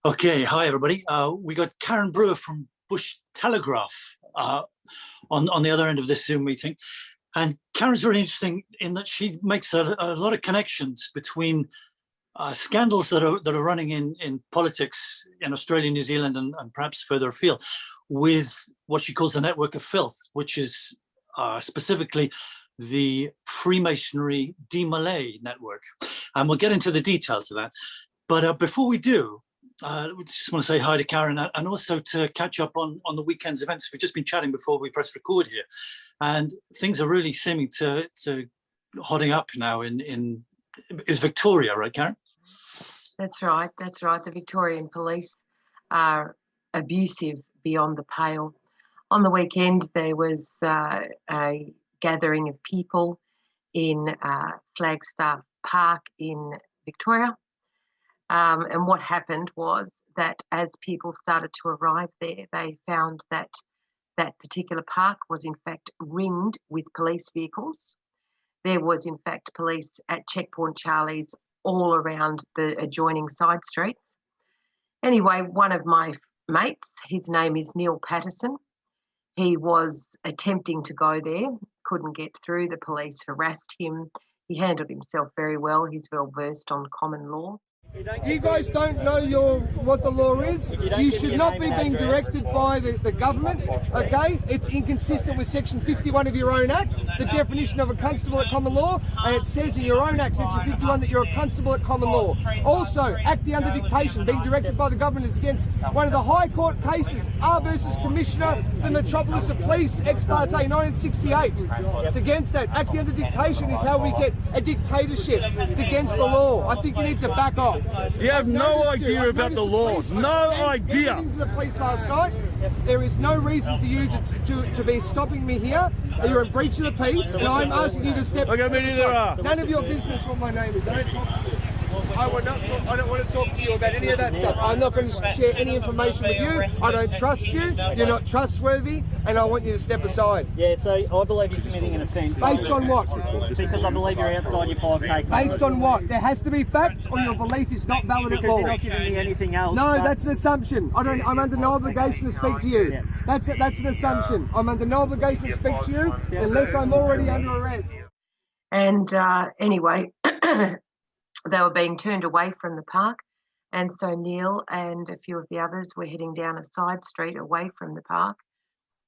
Okay, hi everybody. We got Karen Brewer from Bush Telegraph on the other end of this Zoom meeting. And Karen's really interesting in that she makes a lot of connections between scandals that are running in politics in Australia, New Zealand, and perhaps further afield, with what she calls the network of filth, which is specifically the Freemasonry Demolay network. And we'll get into the details of that. But before we do, we just want to say hi to Karen and also to catch up on the weekend's events. We've just been chatting before we press record here, and things are really seeming to hotting up now in is Victoria, right, Karen? That's right. That's right. The Victorian police are abusive beyond the pale. On the weekend, there was a gathering of people in Flagstaff Park in Victoria. And what happened was that as people started to arrive there, they found that that particular park was in fact ringed with police vehicles. There was in fact police at Checkpoint Charlie's all around the adjoining side streets. Anyway, one of my mates, his name is Neil Patterson, he was attempting to go there, couldn't get through, the police harassed him. He handled himself very well, he's well versed on common law. You guys don't know what the law is. You should not be being directed by the government, okay? It's inconsistent with Section 51 of your own Act, the definition of a constable at common law, and it says in your own Act, Section 51, that you're a constable at common law. Also, acting under dictation, being directed by the government is against one of the High Court cases, R versus Commissioner, the Metropolis of Police, ex parte 1968. It's against that. Acting under dictation is how we get a dictatorship. It's against the law. I think you need to back off. You have no idea about the laws. No idea. To the police last night. There is no reason for you to be stopping me here. You're in breach of the peace, and I'm asking you to step aside. None of your business what my name is. I don't talk to you. I don't want to talk to you about any of that stuff. I'm not going to share any information with you. I don't trust you. You're not trustworthy, and I want you to step aside. Yeah, so I believe you're committing an offence. Based on what? Because I believe you're outside your 5K. Based on what? There has to be facts, or your belief is not valid at law. You're not giving me anything else. No, that's an assumption. I'm under no obligation to speak to you. Yeah. That's an assumption. I'm under no obligation to speak to you unless I'm already under arrest. And anyway, they were being turned away from the park, and so Neil and a few of the others were heading down a side street away from the park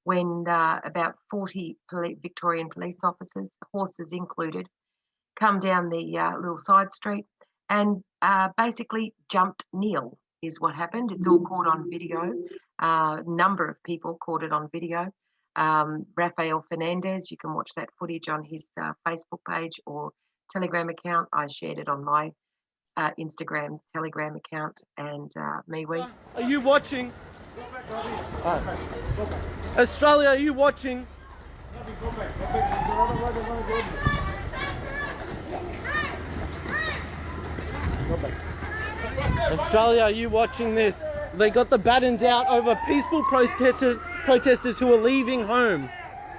when about 40 Victorian police officers, horses included, come down the little side street and basically jumped Neil is what happened. It's all caught on video. Number of people caught it on video. Rafael Fernandez, you can watch that footage on his Facebook page or Telegram account. I shared it on my Instagram Telegram account, and MeWe. Are you watching? Australia, are you watching? Australia, are you watching this? They got the batons out over peaceful protesters who are leaving home.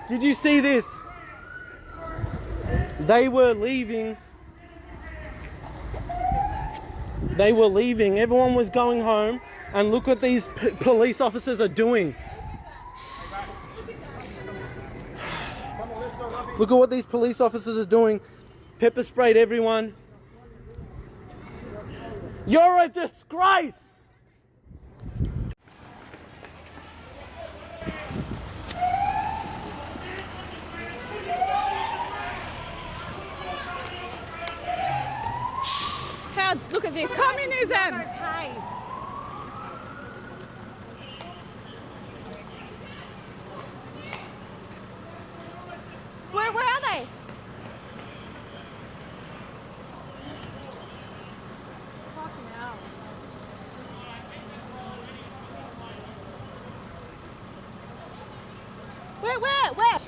Did you see this? They were leaving. Everyone was going home, and look what these police officers are doing. Look at what these police officers are doing. Pepper sprayed everyone. You're a disgrace! Look at this, communism! Where are they? Fucking hell. Where?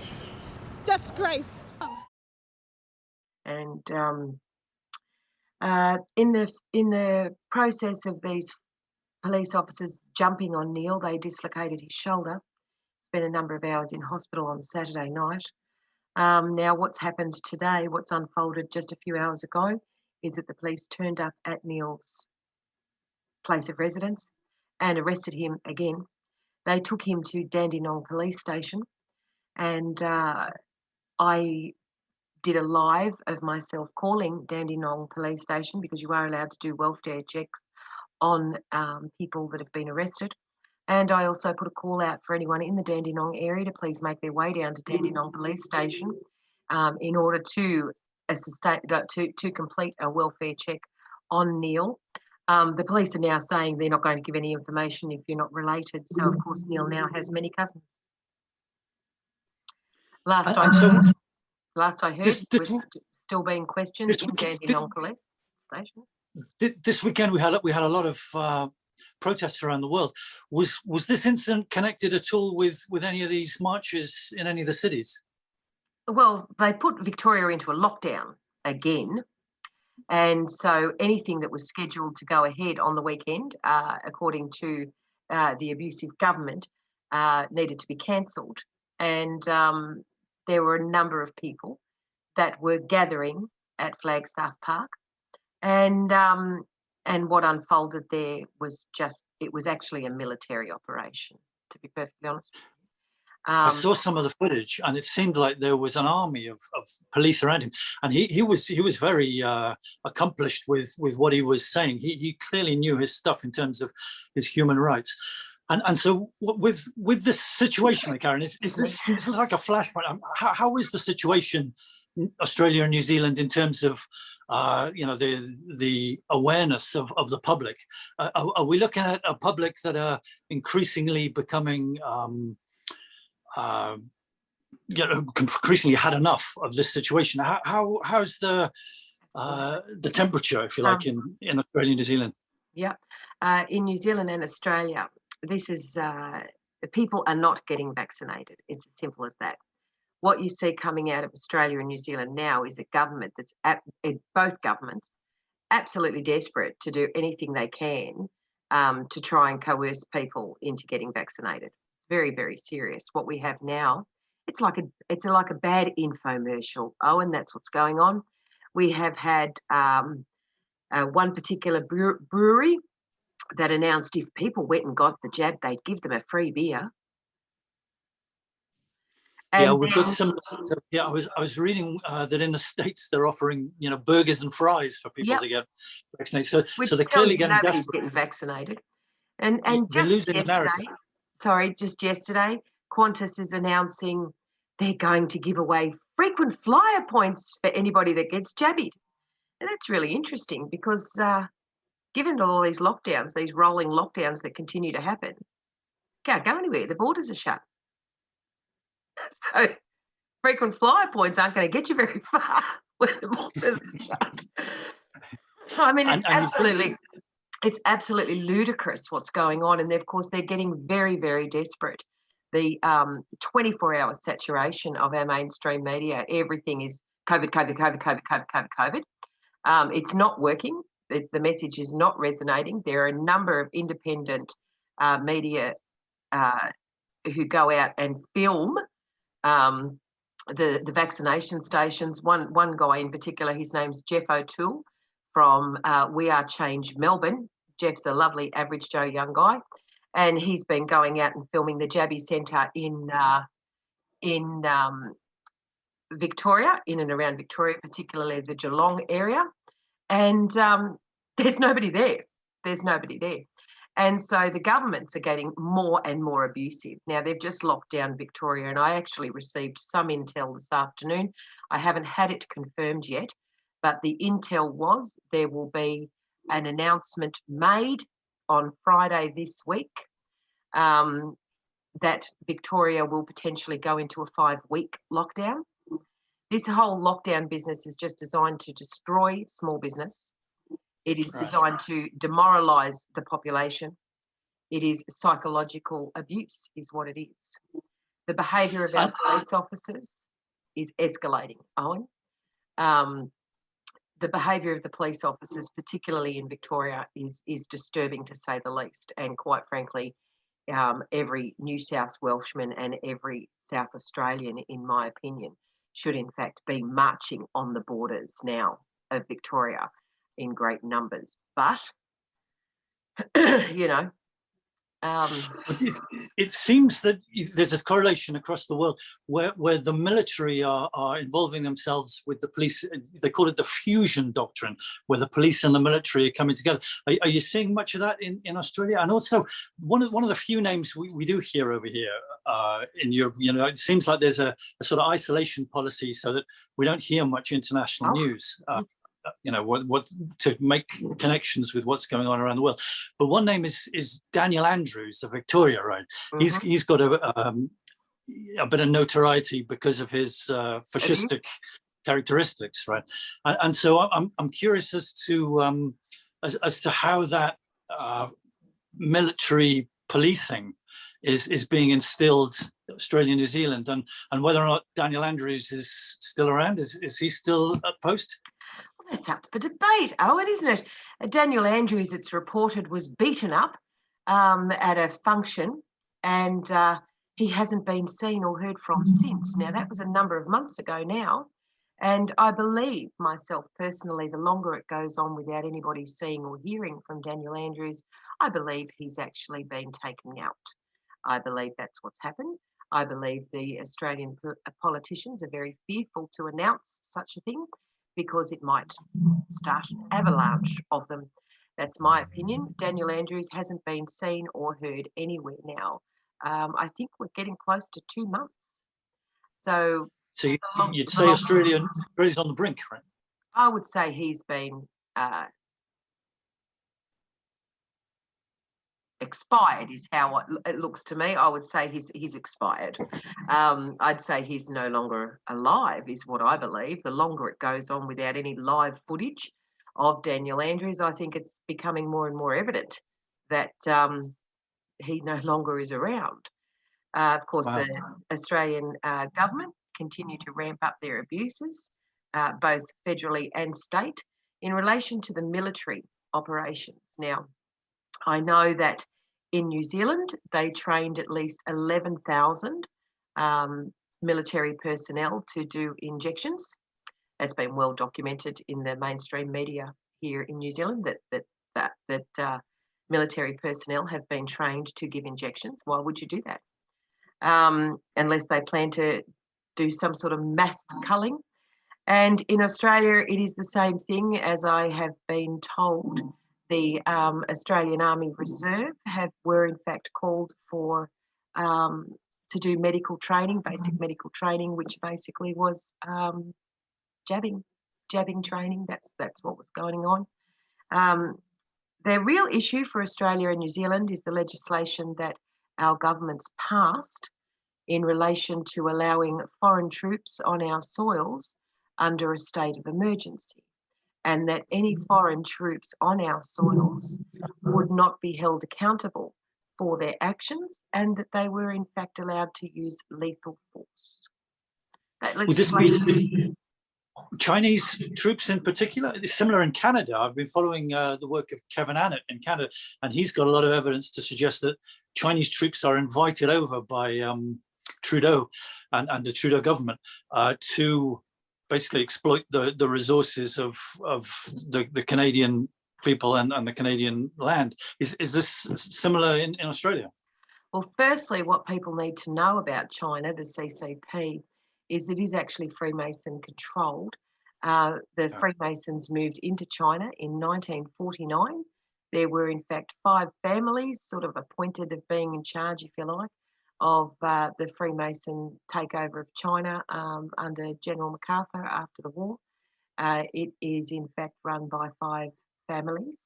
Disgrace. And in the process of these police officers jumping on Neil, they dislocated his shoulder. Spent a number of hours in hospital on Saturday night. Now, what's happened today, what's unfolded just a few hours ago, is that the police turned up at Neil's place of residence and arrested him again. They took him to Dandenong Police Station, and I did a live of myself calling Dandenong Police Station, because you are allowed to do welfare checks on people that have been arrested. And I also put a call out for anyone in the Dandenong area to please make their way down to Dandenong Police Station in order to complete a welfare check on Neil. The police are now saying they're not going to give any information if you're not related. So, of course, Neil now has many cousins. Last I heard, this he was still being questioned in Dandenong Police Station. This weekend we had a lot of protests around the world. Was this incident connected at all with any of these marches in any of the cities? Well, they put Victoria into a lockdown again, and so anything that was scheduled to go ahead on the weekend, according to the abusive government, needed to be cancelled. And there were a number of people that were gathering at Flagstaff Park, and what unfolded there was it was actually a military operation, to be perfectly honest. I saw some of the footage, and it seemed like there was an army of police around him, and he was very accomplished with what he was saying. He clearly knew his stuff in terms of his human rights. And so with this situation, Karen, is this like a flashpoint? How is the situation in Australia and New Zealand in terms of the awareness of the public? Are we looking at a public that are increasingly becoming increasingly had enough of this situation? How's the temperature, if you like, in Australia and New Zealand? Yeah, in New Zealand and Australia, this is the people are not getting vaccinated. It's as simple as that. What you see coming out of Australia and New Zealand now is a government that's both governments absolutely desperate to do anything they can to try and coerce people into getting vaccinated. Very, very serious. What we have now, it's like a bad infomercial. Oh, and that's what's going on. We have had one particular brewery that announced if people went and got the jab, they'd give them a free beer. And yeah, we've got some. Yeah, I was reading that in the States they're offering burgers and fries for people to get vaccinated. So they're clearly getting vaccinated. And they're just losing the narrative. Just yesterday, Qantas is announcing they're going to give away frequent flyer points for anybody that gets jabbied. And that's really interesting because given all these lockdowns, these rolling lockdowns that continue to happen, can't go anywhere. The borders are shut. So frequent flyer points aren't going to get you very far when the borders are shut. So, I mean, it's absolutely ludicrous what's going on. And of course, they're getting very, very desperate. The 24-hour saturation of our mainstream media, everything is COVID, COVID, COVID, COVID, COVID, COVID, COVID. It's not working. The message is not resonating. There are a number of independent media who go out and film the vaccination stations. One guy in particular, his name's Jeff O'Toole from We Are Change Melbourne. Jeff's a lovely average Joe young guy, and he's been going out and filming the Jabby Centre in Victoria, in and around Victoria, particularly the Geelong area. And there's nobody there. There's nobody there. And so the governments are getting more and more abusive. Now, they've just locked down Victoria, and I actually received some intel this afternoon. I haven't had it confirmed yet, but the intel was there will be an announcement made on Friday this week that Victoria will potentially go into a 5-week lockdown. This whole lockdown business is just designed to destroy small business. It is designed to demoralise the population. It is psychological abuse is what it is. The behaviour of our police officers is escalating, Owen. The behaviour of the police officers, particularly in Victoria, is disturbing to say the least. And quite frankly, every New South Welshman and every South Australian, in my opinion, should in fact be marching on the borders now of Victoria in great numbers. But, But it seems that there's this correlation across the world where the military are involving themselves with the police. They call it the fusion doctrine, where the police and the military are coming together. Are you seeing much of that in Australia? And also, one of the few names we do hear over here in Europe, it seems like there's a sort of isolation policy so that we don't hear much international news. What to make connections with what's going on around the world. But one name is Daniel Andrews of Victoria, right? He's got a bit of notoriety because of his fascistic characteristics, right? And so I'm curious as to how that military policing is being instilled Australia, New Zealand, and whether or not Daniel Andrews is still around. Is he still at post? That's up for debate, Owen, isn't it? Daniel Andrews, it's reported, was beaten up at a function, and he hasn't been seen or heard from since. Now, that was a number of months ago now, and I believe myself personally, the longer it goes on without anybody seeing or hearing from Daniel Andrews, I believe he's actually been taken out. I believe that's what's happened. I believe the Australian politicians are very fearful to announce such a thing, because it might start an avalanche of them. That's my opinion. Daniel Andrews hasn't been seen or heard anywhere now. I think we're getting close to 2 months. So you'd say Australia's on the brink, right? I would say he's been expired is how it looks to me. I would say he's expired. I'd say he's no longer alive is what I believe. The longer it goes on without any live footage of Daniel Andrews, I think it's becoming more and more evident that he no longer is around. Of course, the Australian government continue to ramp up their abuses, both federally and state, in relation to the military operations. Now, I know that in New Zealand, they trained at least 11,000 military personnel to do injections. It's been well documented in the mainstream media here in New Zealand that military personnel have been trained to give injections. Why would you do that? Unless they plan to do some sort of mass culling. And in Australia, it is the same thing, as I have been told. The Australian Army Reserve were in fact called for to do medical training, basic medical training, which basically was jabbing training. That's what was going on. The real issue for Australia and New Zealand is the legislation that our governments passed in relation to allowing foreign troops on our soils under a state of emergency, and that any foreign troops on our soils would not be held accountable for their actions, and that they were in fact allowed to use lethal force. Would this be Chinese troops in particular? It's similar in Canada. I've been following the work of Kevin Annett in Canada, and he's got a lot of evidence to suggest that Chinese troops are invited over by Trudeau and the Trudeau government to basically exploit the resources of the Canadian people and the Canadian land. Is this similar in Australia? Well, firstly, what people need to know about China, the CCP, is it is actually Freemason controlled. The Freemasons moved into China in 1949. There were in fact 5 families sort of appointed of being in charge, if you like, of the Freemason takeover of China under General MacArthur after the war. It is in fact run by 5 families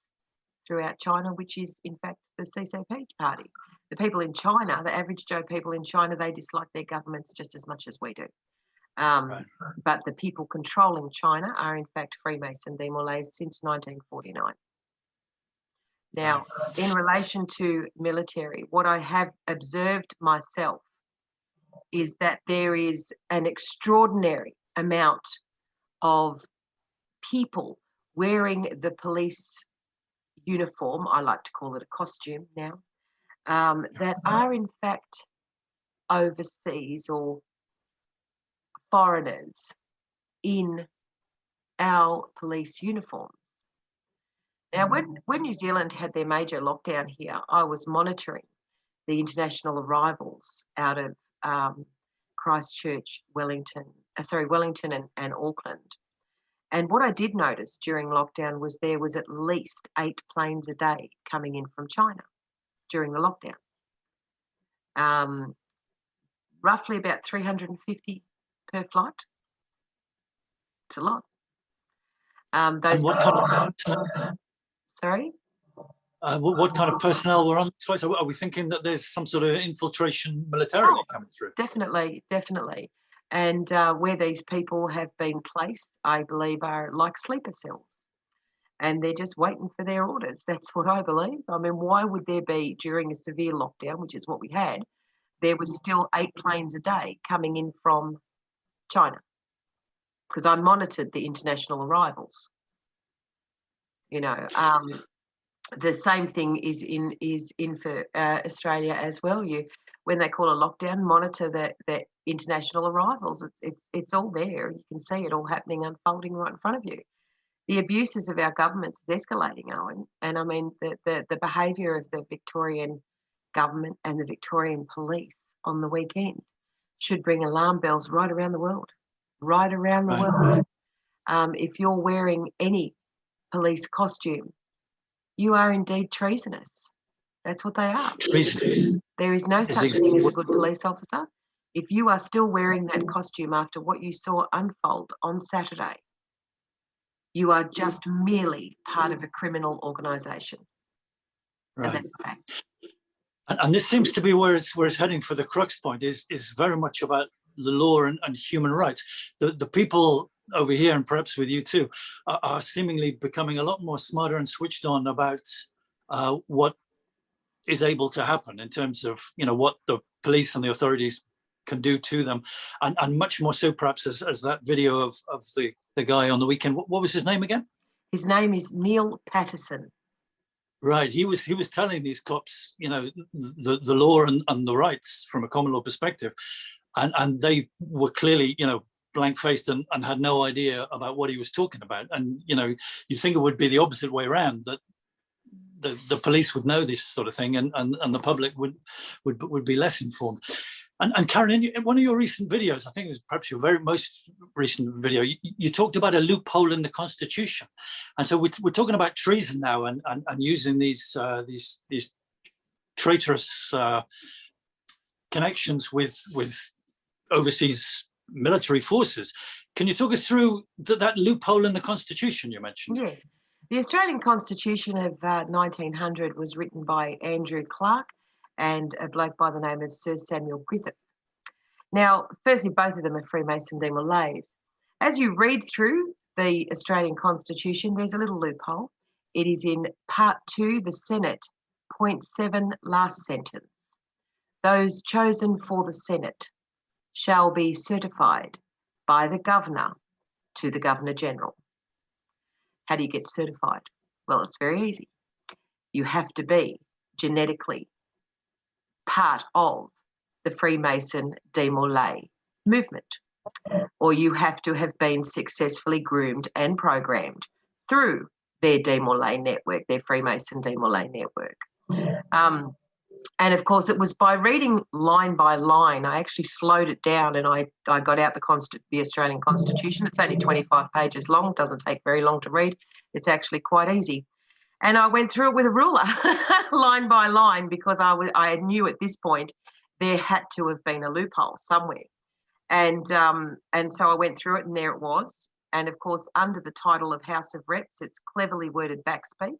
throughout China, which is in fact the CCP party. The people in China, the average Joe people in China, they dislike their governments just as much as we do. But the people controlling China are in fact Freemason Demolay since 1949. Now, in relation to military, what I have observed myself is that there is an extraordinary amount of people wearing the police uniform, I like to call it a costume now, that are in fact overseas or foreigners in our police uniforms. Now, when New Zealand had their major lockdown here, I was monitoring the international arrivals out of Christchurch, Wellington and Auckland. And what I did notice during lockdown was there was at least 8 planes a day coming in from China during the lockdown. Roughly about 350 per flight. It's a lot. And what kind of Sorry? what kind of personnel were on this flight? So are we thinking that there's some sort of infiltration militarily coming through? Definitely. And where these people have been placed, I believe, are like sleeper cells. And they're just waiting for their orders. That's what I believe. I mean, why would there be, during a severe lockdown, which is what we had, there was still 8 planes a day coming in from China? Because I monitored the international arrivals. You know, the same thing is in for Australia as well. When they call a lockdown, monitor the international arrivals. It's all there. You can see it all happening, unfolding right in front of you. The abuses of our governments is escalating, Owen. And I mean, the behaviour of the Victorian government and the Victorian police on the weekend should ring alarm bells right around the world. Right around the world. If you're wearing any police costume, you are indeed treasonous. That's what they are. Treasonous. There is no such thing as a good police officer. If you are still wearing that costume after what you saw unfold on Saturday, you are just merely part of a criminal organisation. Right. And that's a fact. And this seems to be where it's heading for the crux point, is very much about the law and human rights. The people over here, and perhaps with you too, are seemingly becoming a lot more smarter and switched on about what is able to happen in terms of, you know, what the police and the authorities can do to them, and much more so perhaps as that video of the guy on the weekend. What was his name again? His name is Neil Patterson. Right, he was telling these cops, you know, the law and the rights from a common law perspective, and they were clearly, you know, blank-faced and had no idea about what he was talking about. And you know, you'd think it would be the opposite way around, that the police would know this sort of thing, and the public would be less informed. And Karen, in one of your recent videos, I think it was perhaps your most recent video, you talked about a loophole in the Constitution. And so we're talking about treason now, and using these traitorous connections with overseas military forces. Can you talk us through that loophole in the Constitution you mentioned? Yes. The Australian Constitution of 1900 was written by Andrew Clark and a bloke by the name of Sir Samuel Griffith. Now, firstly, both of them are Freemason Demolays. As you read through the Australian Constitution, there's a little loophole. It is in Part 2, the Senate, point 7, last sentence. Those chosen for the Senate shall be certified by the Governor to the Governor-General. How do you get certified? Well, it's very easy. You have to be genetically part of the Freemason Demolay movement, or you have to have been successfully groomed and programmed through their Demolay network, their Freemason Demolay network. And of course, it was by reading line by line. I actually slowed it down, and I got out the Australian Constitution. It's only 25 pages long. It doesn't take very long to read. It's actually quite easy. And I went through it with a ruler, line by line, because I knew at this point there had to have been a loophole somewhere. And so I went through it, and there it was. And of course, under the title of House of Reps, it's cleverly worded backspeak.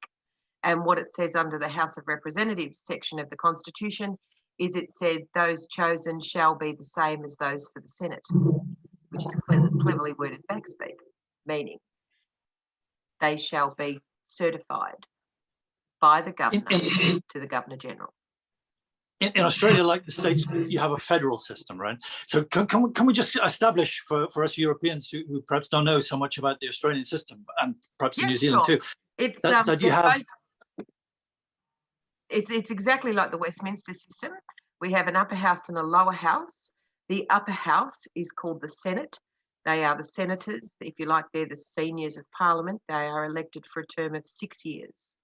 And what it says under the House of Representatives section of the Constitution is it said those chosen shall be the same as those for the Senate, which is cleverly worded backspeak, meaning they shall be certified by the Governor to the Governor-General. In Australia, like the States, you have a federal system, right? So can we just establish for us Europeans who perhaps don't know so much about the Australian system, and perhaps in New Zealand too, that you have... It's exactly like the Westminster system. We have an upper house and a lower house. The upper house is called the Senate. They are the senators. If you like, they're the seniors of Parliament. They are elected for a term of 6 years.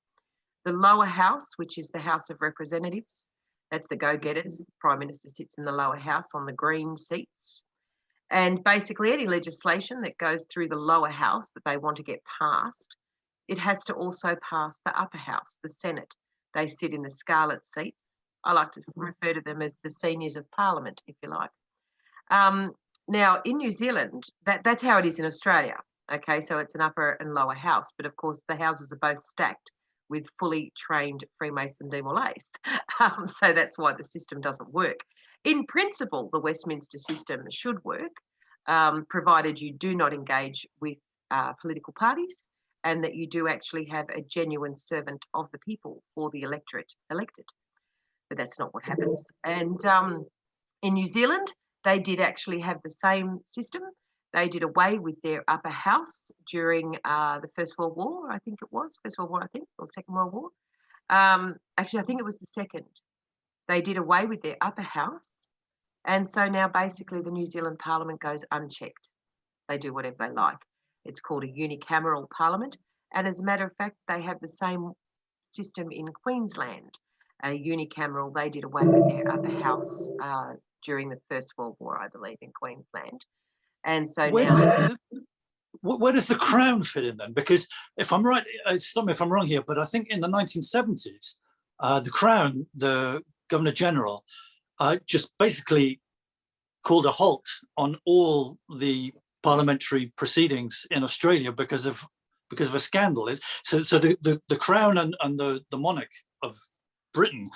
The lower house, which is the House of Representatives, That's the go-getters. The Prime Minister sits in the lower house on the green seats. And basically any legislation that goes through the lower house that they want to get passed, it has to also pass the upper house, the Senate. They sit in the scarlet seats. I like to refer to them as the seniors of Parliament, if you like. Now, in New Zealand, that's how it is in Australia. Okay, so it's an upper and lower house, but of course the houses are both stacked with fully trained Freemason Demolays. So that's why the system doesn't work. In principle, the Westminster system should work, provided you do not engage with political parties and that you do actually have a genuine servant of the people or the electorate elected. But that's not what happens. And in New Zealand, they did actually have the same system. They did away with their upper house during the First World War, I think it was. First World War, I think, or Second World War. Actually, I think it was the second. They did away with their upper house. And so now basically the New Zealand Parliament goes unchecked. They do whatever they like. It's called a unicameral parliament. And as a matter of fact, they have the same system in Queensland. A unicameral, they did away with their upper house during the First World War, I believe, in Queensland. And so where does the Crown fit in then? Because if I'm right, stop me if I'm wrong here, but I think in the 1970s, the Crown, the Governor General, just basically called a halt on all the parliamentary proceedings in Australia because of a scandal. So the Crown and the monarch of Britain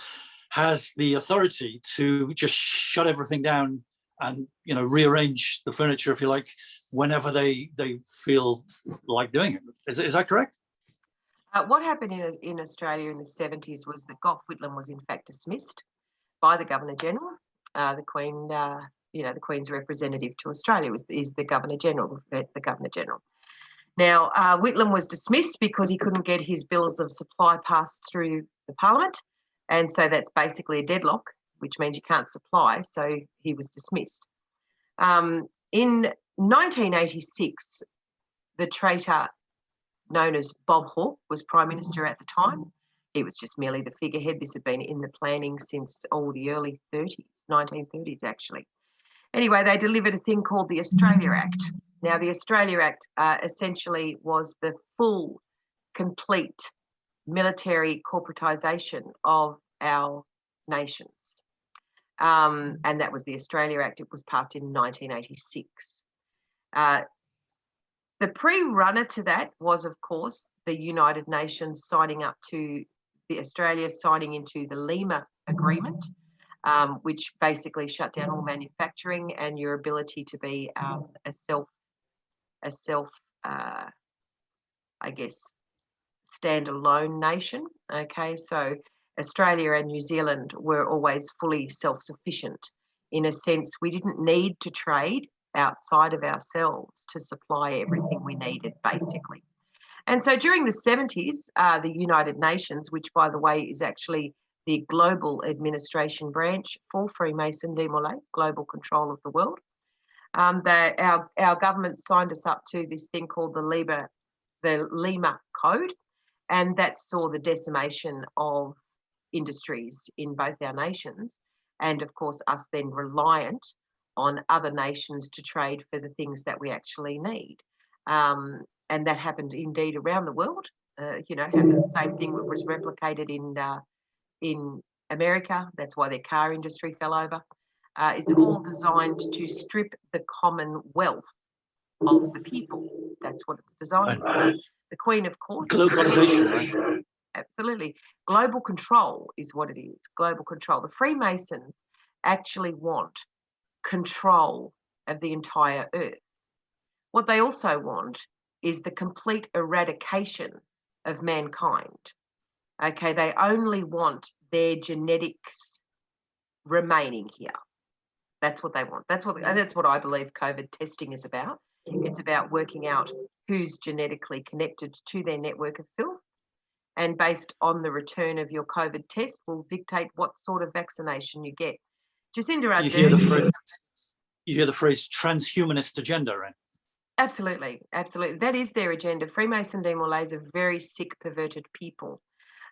has the authority to just shut everything down and rearrange the furniture, if you like, whenever they feel like doing it. Is that correct? What happened in Australia in the 70s was that Gough Whitlam was in fact dismissed by the Governor General. The Queen, the Queen's representative to Australia is the Governor General, the Governor General. Now, Whitlam was dismissed because he couldn't get his bills of supply passed through the Parliament, and so that's basically a deadlock, which means you can't supply, so he was dismissed. In 1986, the traitor known as Bob Hawke was Prime Minister at the time. He was just merely the figurehead. This had been in the planning since the early 30s, 1930s actually. Anyway, they delivered a thing called the Australia Act. Now, the Australia Act essentially was the full, complete military corporatisation of our nations. And that was the Australia Act. It was passed in 1986. The pre-runner to that was, of course, the United Nations signing up to Australia signing into the Lima Agreement, which basically shut down all manufacturing and your ability to be a self, I guess, standalone nation. Okay, so Australia and New Zealand were always fully self-sufficient. In a sense, we didn't need to trade outside of ourselves to supply everything we needed, basically. And so during the 70s, the United Nations, which, by the way, is actually the global administration branch for Freemason Demolay, global control of the world, our government signed us up to this thing called the Lima Code, and that saw the decimation of industries in both our nations, and of course us then reliant on other nations to trade for the things that we actually need. And that happened indeed around the world. Happened the same thing that was replicated in America. That's why their car industry fell over. It's all designed to strip the common wealth of the people. That's what it's designed for. The Queen, of course. Globalization, right? Absolutely. Global control is what it is. Global control. The Freemasons actually want control of the entire earth. What they also want is the complete eradication of mankind. Okay, they only want their genetics remaining here. That's what they want. That's what I believe COVID testing is about. It's about working out who's genetically connected to their network of filth, and based on the return of your COVID test will dictate what sort of vaccination you get. Jacinda Ardern. You hear the phrase transhumanist agenda, right? Absolutely, absolutely. That is their agenda. Freemason Demolays are very sick, perverted people.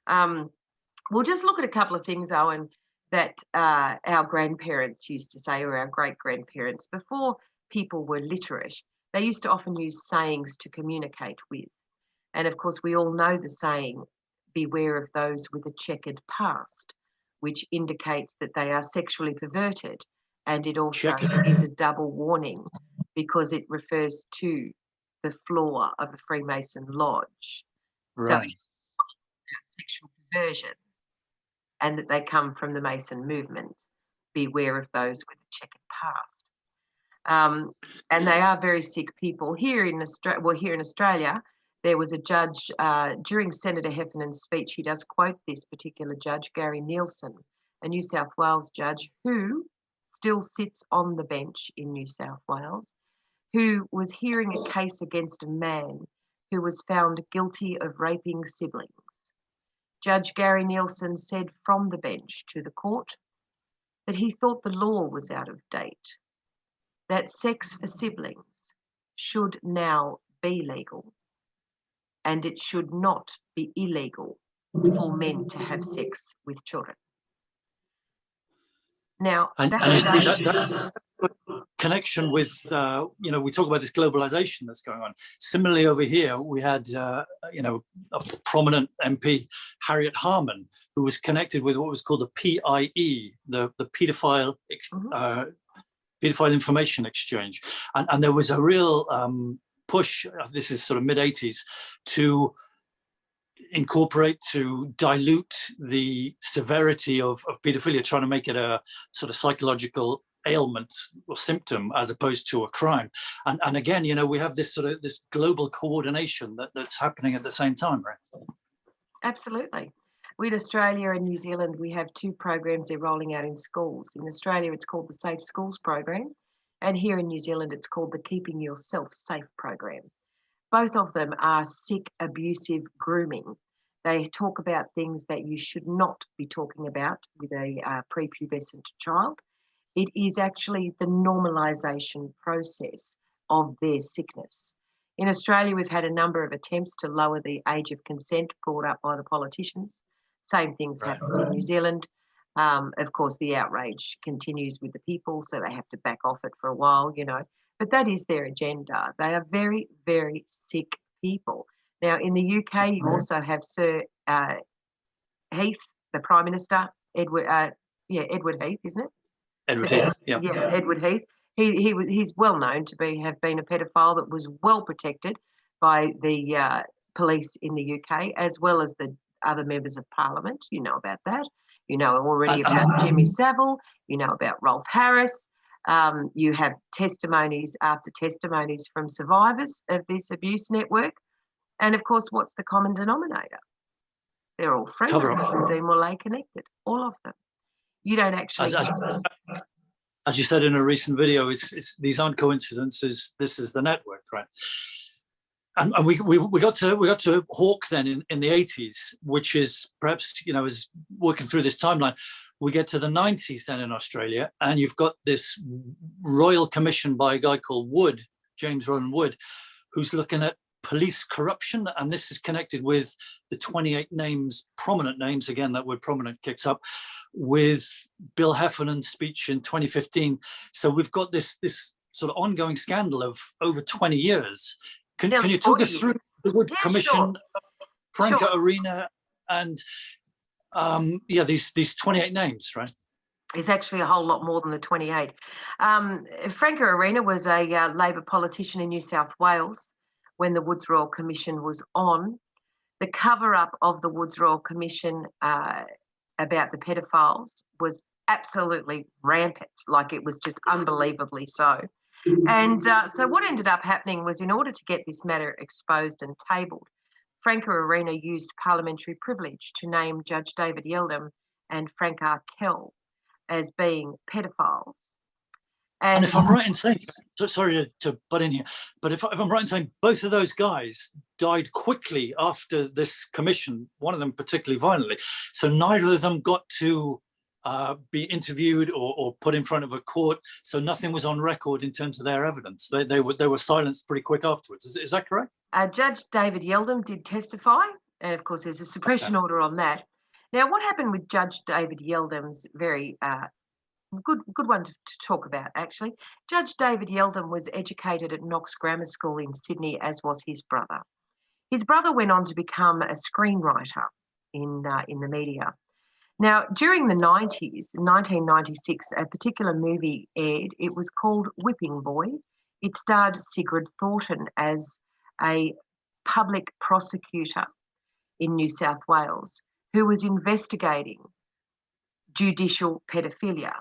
We'll just look at a couple of things, Owen. that our grandparents used to say, or our great-grandparents, before people were literate, they used to often use sayings to communicate with. And of course, we all know the saying, beware of those with a checkered past, which indicates that they are sexually perverted. And it also is a double warning because it refers to the floor of a Freemason lodge. Right. So it's about sexual perversion and that they come from the Mason movement. Beware of those with a checkered past. And they are very sick people. Here in Australia, there was a judge during Senator Heffernan's speech. He does quote this particular judge, Gary Nielsen, a New South Wales judge who still sits on the bench in New South Wales, who was hearing a case against a man who was found guilty of raping siblings. Judge Gary Nielsen said from the bench to the court that he thought the law was out of date, that sex for siblings should now be legal, and it should not be illegal for men to have sex with children. Now, And you see that connection with, we talk about this globalization that's going on. Similarly, over here, we had, a prominent MP, Harriet Harman, who was connected with what was called the PIE, the Paedophile Information Exchange. And there was a real push, this is sort of mid-80s, to incorporate, to dilute the severity of paedophilia, trying to make it a sort of psychological ailment or symptom as opposed to a crime. And again, we have this sort of this global coordination that's happening at the same time, right? Absolutely. In Australia and New Zealand, we have two programs they're rolling out in schools. In Australia, it's called the Safe Schools program. And here in New Zealand, it's called the Keeping Yourself Safe program. Both of them are sick, abusive grooming. They talk about things that you should not be talking about with a prepubescent child. It is actually the normalisation process of their sickness. In Australia, we've had a number of attempts to lower the age of consent brought up by the politicians. Same things happened in New Zealand. Of course, the outrage continues with the people, so they have to back off it for a while, But that is their agenda. They are very, very sick people. Now, in the UK, you also have Sir Heath, the Prime Minister, Edward Heath, isn't it? Edward Heath, yeah. Yeah, Edward Heath. He's well known to have been a pedophile that was well protected by the police in the UK, as well as the other members of Parliament. You know about that. You know already about Jimmy Savile. You know about Rolf Harris. You have testimonies after testimonies from survivors of this abuse network. And of course, what's the common denominator? They're all Freemasons and Demolay connected, all of them. You don't actually... As you said in a recent video, it's these aren't coincidences. This is the network, right? And we got to Hawke then in the 80s, which is perhaps, is working through this timeline. We get to the 90s then in Australia, and you've got this royal commission by a guy called Wood, James Roland Wood, who's looking at police corruption, and this is connected with the 28 names, prominent names, again, that word prominent kicks up, with Bill Heffernan's speech in 2015. So we've got this sort of ongoing scandal of over 20 years. Can you talk us through the Wood Commission, Franca Arena, and these 28 names, right? It's actually a whole lot more than the 28. Franca Arena was a Labor politician in New South Wales when the Woods Royal Commission was on. The cover-up of the Woods Royal Commission about the pedophiles was absolutely rampant, like it was just unbelievably so. And so what ended up happening was, in order to get this matter exposed and tabled, Franca Arena used parliamentary privilege to name Judge David Yeldham and Frank Arkell as being pedophiles. And if I'm right in saying, sorry to butt in here, but if I'm right in saying both of those guys died quickly after this commission, one of them particularly violently, so neither of them got to be interviewed or put in front of a court, so nothing was on record in terms of their evidence. They were silenced pretty quick afterwards. Is that correct? Judge David Yeldham did testify, and of course there's a suppression order on that. Now, what happened with Judge David Yeldon's very good one to talk about, actually. Judge David Yeldon was educated at Knox Grammar School in Sydney, as was his brother. His brother went on to become a screenwriter in the media. Now, during the 90s, in 1996, a particular movie aired. It was called Whipping Boy. It starred Sigrid Thornton as a public prosecutor in New South Wales who was investigating judicial pedophilia.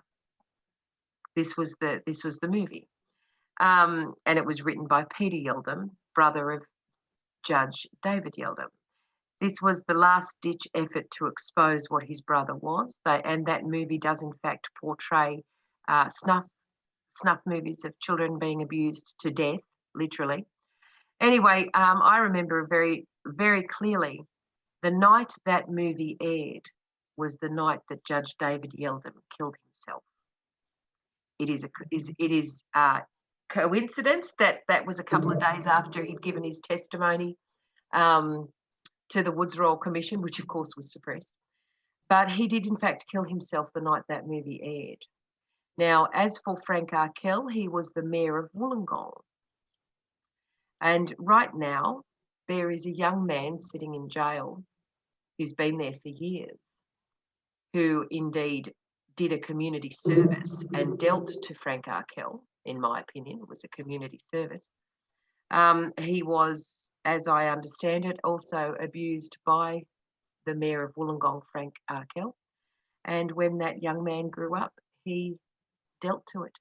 This was the movie, and it was written by Peter Yeldon, brother of Judge David Yeldon. This was the last-ditch effort to expose what his brother was, and that movie does in fact portray snuff movies of children being abused to death, literally. Anyway, I remember very, very clearly the night that movie aired was the night that Judge David Yeldon killed himself. It is a coincidence that was a couple of days after he'd given his testimony to the Woods Royal Commission, which of course was suppressed. But he did in fact kill himself the night that movie aired. Now, as for Frank Arkell, he was the mayor of Wollongong. And right now, there is a young man sitting in jail who's been there for years, who indeed did a community service and dealt to Frank Arkell, in my opinion, it was a community service. He was, as I understand it, also abused by the mayor of Wollongong, Frank Arkell. And when that young man grew up, he dealt to it.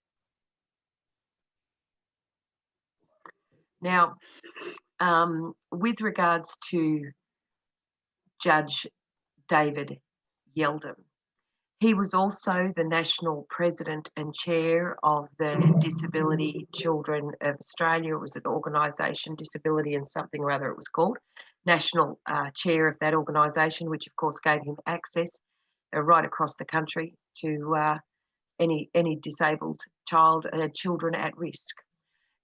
Now, with regards to Judge David Yeldon, he was also the national president and chair of the Disability Children of Australia. It was an organisation, Disability and something or other it was called, national chair of that organisation, which of course gave him access right across the country to any disabled children at risk.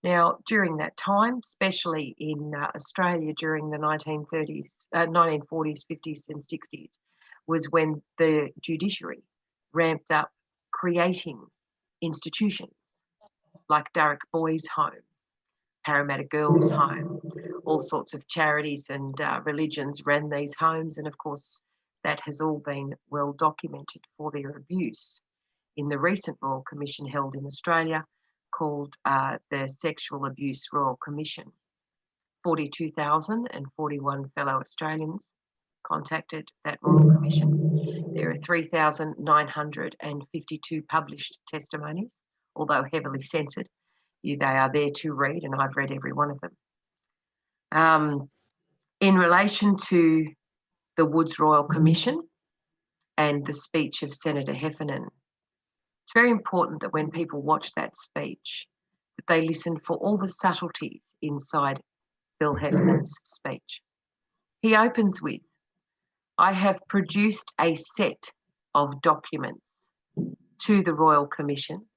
Now, during that time, especially in Australia during the 1940s, 50s and 60s, was when the judiciary ramped up creating institutions like Darrick Boys Home, Parramatta Girls Home, all sorts of charities and religions ran these homes, and of course that has all been well documented for their abuse in the recent Royal Commission held in Australia called the Sexual Abuse Royal Commission. 42,041 fellow Australians contacted that Royal Commission. There are 3,952 published testimonies, although heavily censored. They are there to read, and I've read every one of them. In relation to the Woods Royal Commission and the speech of Senator Heffernan, it's very important that when people watch that speech, that they listen for all the subtleties inside Bill Heffernan's speech. He opens with, "I have produced a set of documents to the Royal Commission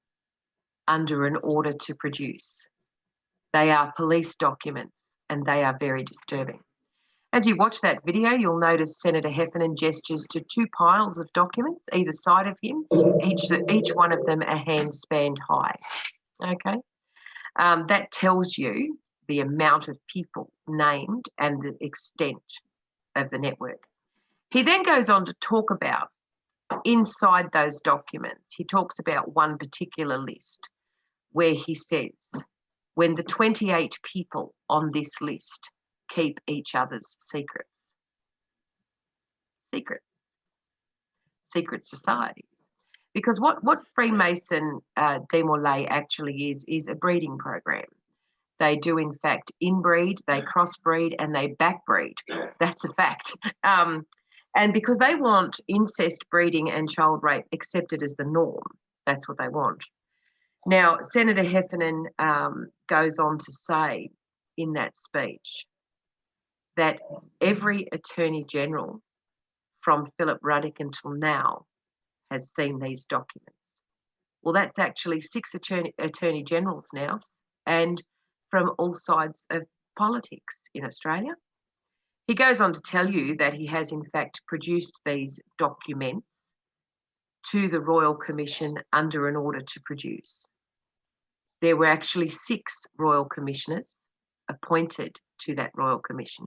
under an order to produce. They are police documents and they are very disturbing." As you watch that video, you'll notice Senator Heffernan gestures to two piles of documents either side of him, each one of them a hand spanned high. Okay, that tells you the amount of people named and the extent of the network. He then goes on to talk about inside those documents. He talks about one particular list where he says, when the 28 people on this list keep each other's secret societies. Because what Freemason Demolay actually is a breeding program. They do in fact inbreed, they crossbreed, and they backbreed. That's a fact. And because they want incest, breeding, and child rape accepted as the norm, that's what they want. Now, Senator Heffernan goes on to say in that speech that every Attorney General from Philip Ruddock until now has seen these documents. Well, that's actually 6 Attorney Generals now, and from all sides of politics in Australia. He goes on to tell you that he has in fact produced these documents to the Royal Commission under an order to produce. There were actually 6 Royal Commissioners appointed to that Royal Commission.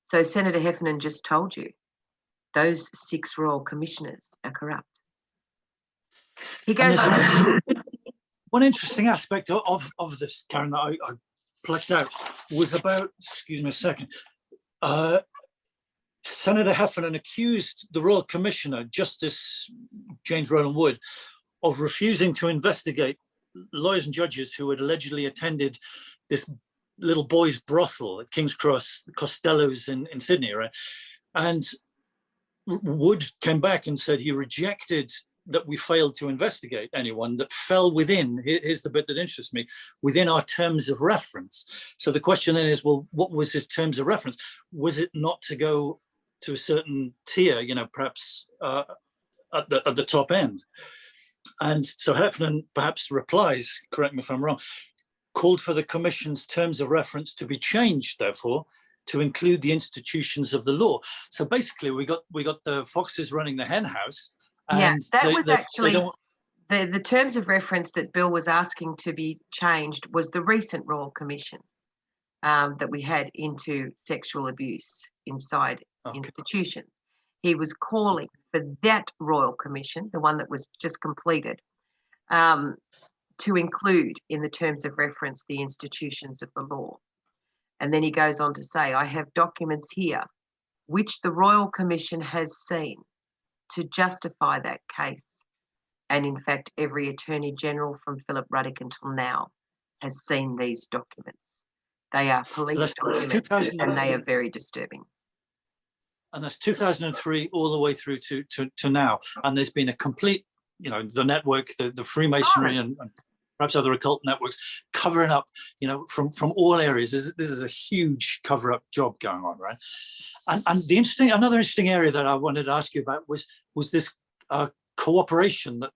So Senator Heffernan just told you those 6 Royal Commissioners are corrupt. He goes on. One interesting aspect of this, Karen, that I plucked out was about, excuse me a second, Senator Heffernan accused the Royal Commissioner, Justice James Rowland Wood, of refusing to investigate lawyers and judges who had allegedly attended this little boys' brothel at King's Cross, Costello's in Sydney, right? And Wood came back and said he rejected that we failed to investigate anyone that fell within, here's the bit that interests me, within our terms of reference. So the question then is, well, what was his terms of reference? Was it not to go to a certain tier, you know, perhaps at the top end? And so Heffernan perhaps replies, correct me if I'm wrong, called for the Commission's terms of reference to be changed, therefore, to include the institutions of the law. So basically, we got the foxes running the hen house. And yeah, that was actually the terms of reference that Bill was asking to be changed was the recent Royal Commission that we had into sexual abuse inside institutions. He was calling for that Royal Commission, the one that was just completed, to include in the terms of reference the institutions of the law. And then he goes on to say, I have documents here which the Royal Commission has seen to justify that case. And in fact, every Attorney General from Philip Ruddock until now has seen these documents. They are police documents and they are very disturbing. And that's 2003 all the way through to now. And there's been a complete, you know, the network, the Freemasonry and perhaps other occult networks covering up, you know, from all areas. This is a huge cover-up job going on, right? And another interesting area that I wanted to ask you about was this cooperation that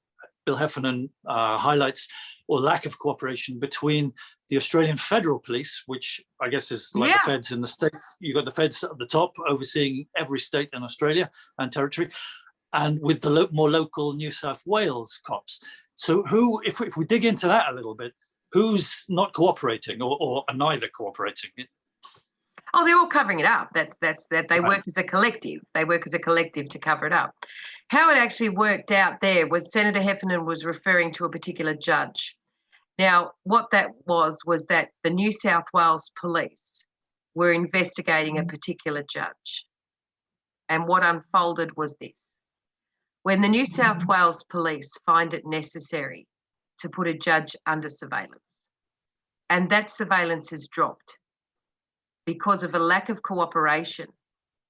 Bill Heffernan highlights, or lack of cooperation, between the Australian Federal Police, which I guess is like the feds in the States. You've got the feds at the top overseeing every state in Australia and territory, and with the more local New South Wales cops. So who, if we dig into that a little bit, who's not cooperating or are neither cooperating? Oh, they're all covering it up. That's they work as a collective. They work as a collective to cover it up. How it actually worked out there was Senator Heffernan was referring to a particular judge. Now, what that was that the New South Wales Police were investigating a particular judge. And what unfolded was this. When the New South Wales Police find it necessary to put a judge under surveillance, and that surveillance is dropped because of a lack of cooperation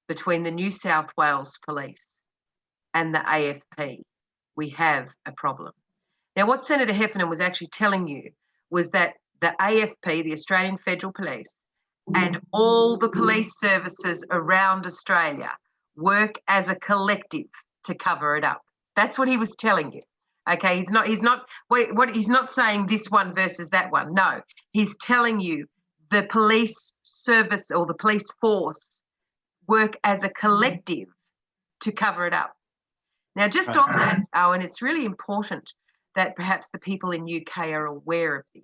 between the New South Wales Police and the AFP, we have a problem. Now, what Senator Heffernan was actually telling you was that the AFP, the Australian Federal Police, and all the police services around Australia work as a collective to cover it up. That's what he was telling you. Okay, he's not saying this one versus that one. No, he's telling you the police service or the police force work as a collective to cover it up. Now, just on that, Owen, it's really important that perhaps the people in UK are aware of this.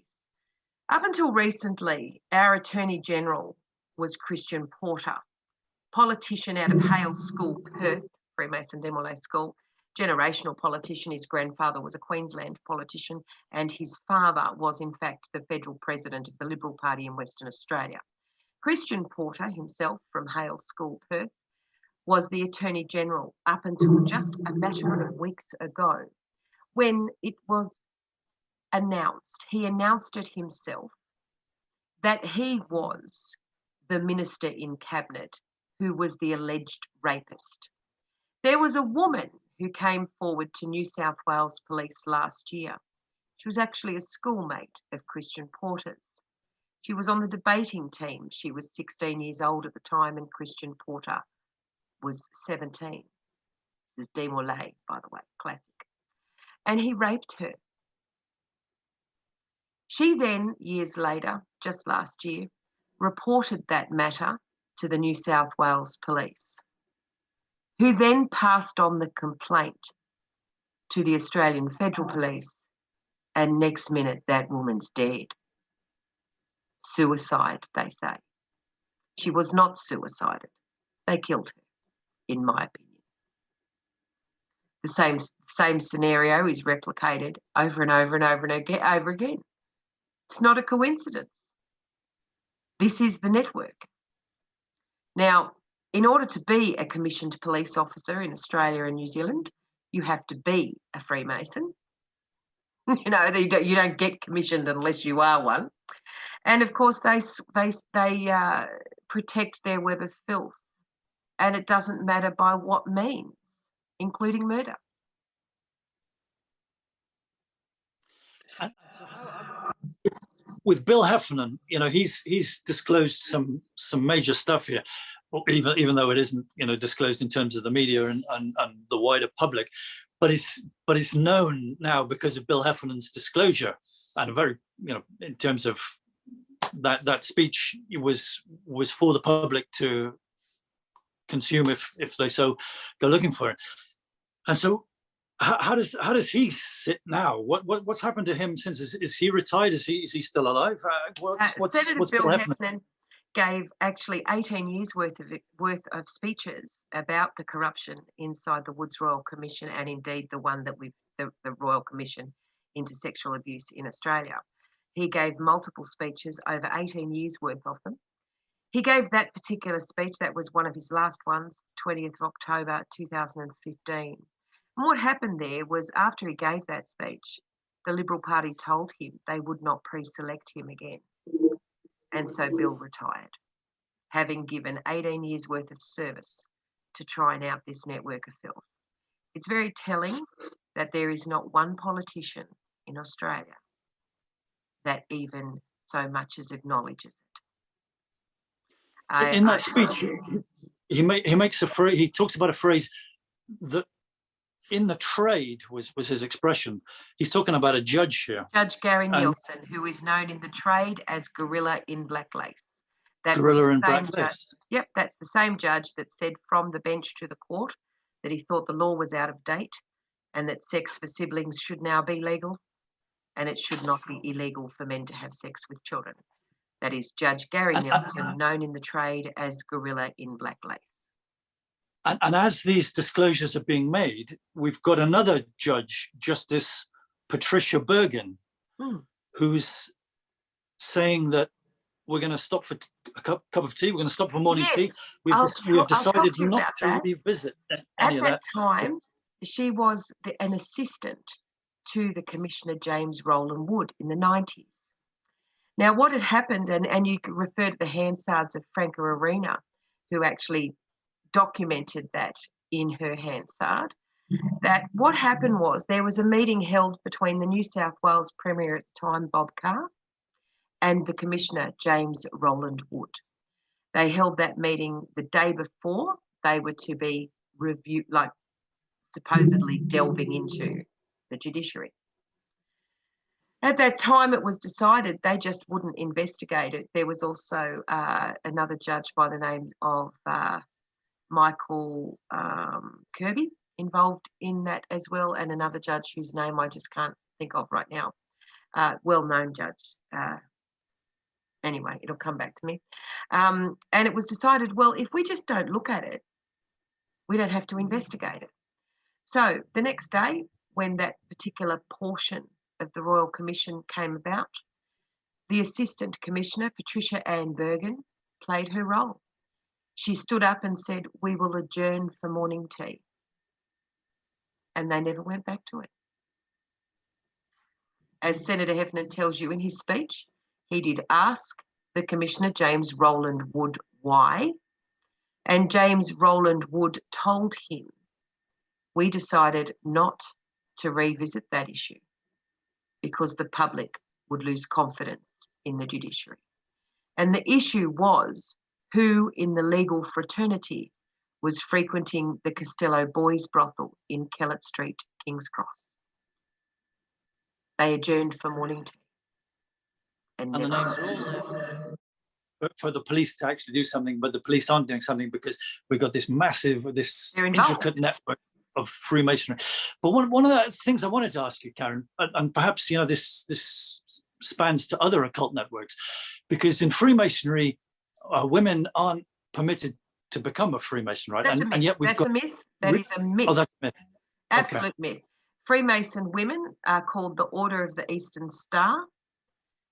Up until recently, our Attorney General was Christian Porter, politician out of Hale School, Perth, Freemason Demolay School, generational politician. His grandfather was a Queensland politician and his father was in fact the federal president of the Liberal Party in Western Australia. Christian Porter himself from Hale School, Perth, was the Attorney General up until just a matter of weeks ago when it was announced, he announced it himself, that he was the minister in cabinet who was the alleged rapist. There was a woman who came forward to New South Wales Police last year. She was actually a schoolmate of Christian Porter's. She was on the debating team. She was 16 years old at the time and Christian Porter was 17. This is Demolay, by the way, classic. And he raped her. She then, years later, just last year, reported that matter to the New South Wales Police, who then passed on the complaint to the Australian Federal Police, and next minute that woman's dead. Suicide, they say. She was not suicided. They killed her, in my opinion. The same scenario is replicated over and over and over and over again. It's not a coincidence. This is the network. Now, in order to be a commissioned police officer in Australia and New Zealand, you have to be a Freemason. You know, you don't get commissioned unless you are one. And of course, they protect their web of filth, and it doesn't matter by what means, including murder. With Bill Heffernan, you know, he's disclosed some major stuff here, even though it isn't, you know, disclosed in terms of the media and the wider public, but it's known now because of Bill Heffernan's disclosure, and a very, you know, in terms of that speech, it was for the public to consume if they so go looking for it. And so how does he sit now? What's happened to him since? Is he retired? Is he still alive? Senator Bill Heffernan gave actually 18 years worth of speeches about the corruption inside the Woods Royal Commission, and indeed the one that the Royal Commission into Sexual Abuse in Australia. He gave multiple speeches, over 18 years worth of them. He gave that particular speech, that was one of his last ones, 20th of October 2015. And what happened there was, after he gave that speech, the Liberal Party told him they would not pre-select him again. And so Bill retired, having given 18 years worth of service to trying out this network of filth. It's very telling that there is not one politician in Australia that even so much as acknowledges it. In that speech, he talks about a phrase that in the trade was his expression. He's talking about a judge here. Judge Gary Nielsen, who is known in the trade as Gorilla in Black Lace. Gorilla in Black Lace. Yep, that's the same judge that said from the bench to the court that he thought the law was out of date and that sex for siblings should now be legal, and it should not be illegal for men to have sex with children. That is Judge Gary Nielsen, known in the trade as Gorilla in Black Lace. And as these disclosures are being made, we've got another judge, Justice Patricia Bergen, who's saying that we're going to stop for a cup of tea, we're going to stop for morning tea. We've decided not to revisit any of that. At that time, she was an assistant to the Commissioner James Rowland Wood in the 90s. Now, what had happened, and you could refer to the Hansards of Franca Arena, who actually documented that in her Hansard, that what happened was there was a meeting held between the New South Wales Premier at the time, Bob Carr, and the Commissioner, James Rowland Wood. They held that meeting the day before they were to be reviewed, like supposedly delving into the judiciary. At that time, it was decided they just wouldn't investigate it. There was also another judge by the name of Michael Kirby involved in that as well, and another judge whose name I just can't think of right now. Well-known judge. Anyway, it'll come back to me. And it was decided, well, if we just don't look at it, we don't have to investigate it. So the next day, when that particular portion of the Royal Commission came about, the Assistant Commissioner, Patricia Ann Bergen, played her role. She stood up and said, we will adjourn for morning tea. And they never went back to it. As Senator Heffernan tells you in his speech, he did ask the Commissioner, James Rowland Wood, why. And James Rowland Wood told him, we decided not to revisit that issue because the public would lose confidence in the judiciary. And the issue was who in the legal fraternity was frequenting the Costello Boys Brothel in Kellett Street, King's Cross. They adjourned for morning tea. And the names are all left. for the police to actually do something, but the police aren't doing something because we've got this massive, this They're involved. intricate network of Freemasonry. But one of the things I wanted to ask you, Karen, and perhaps this spans to other occult networks, because in Freemasonry, women aren't permitted to become a Freemason, right? That's a myth. And yet we've That's got a myth. That is a myth. Oh, that's a myth. Absolute myth. Freemason women are called the Order of the Eastern Star.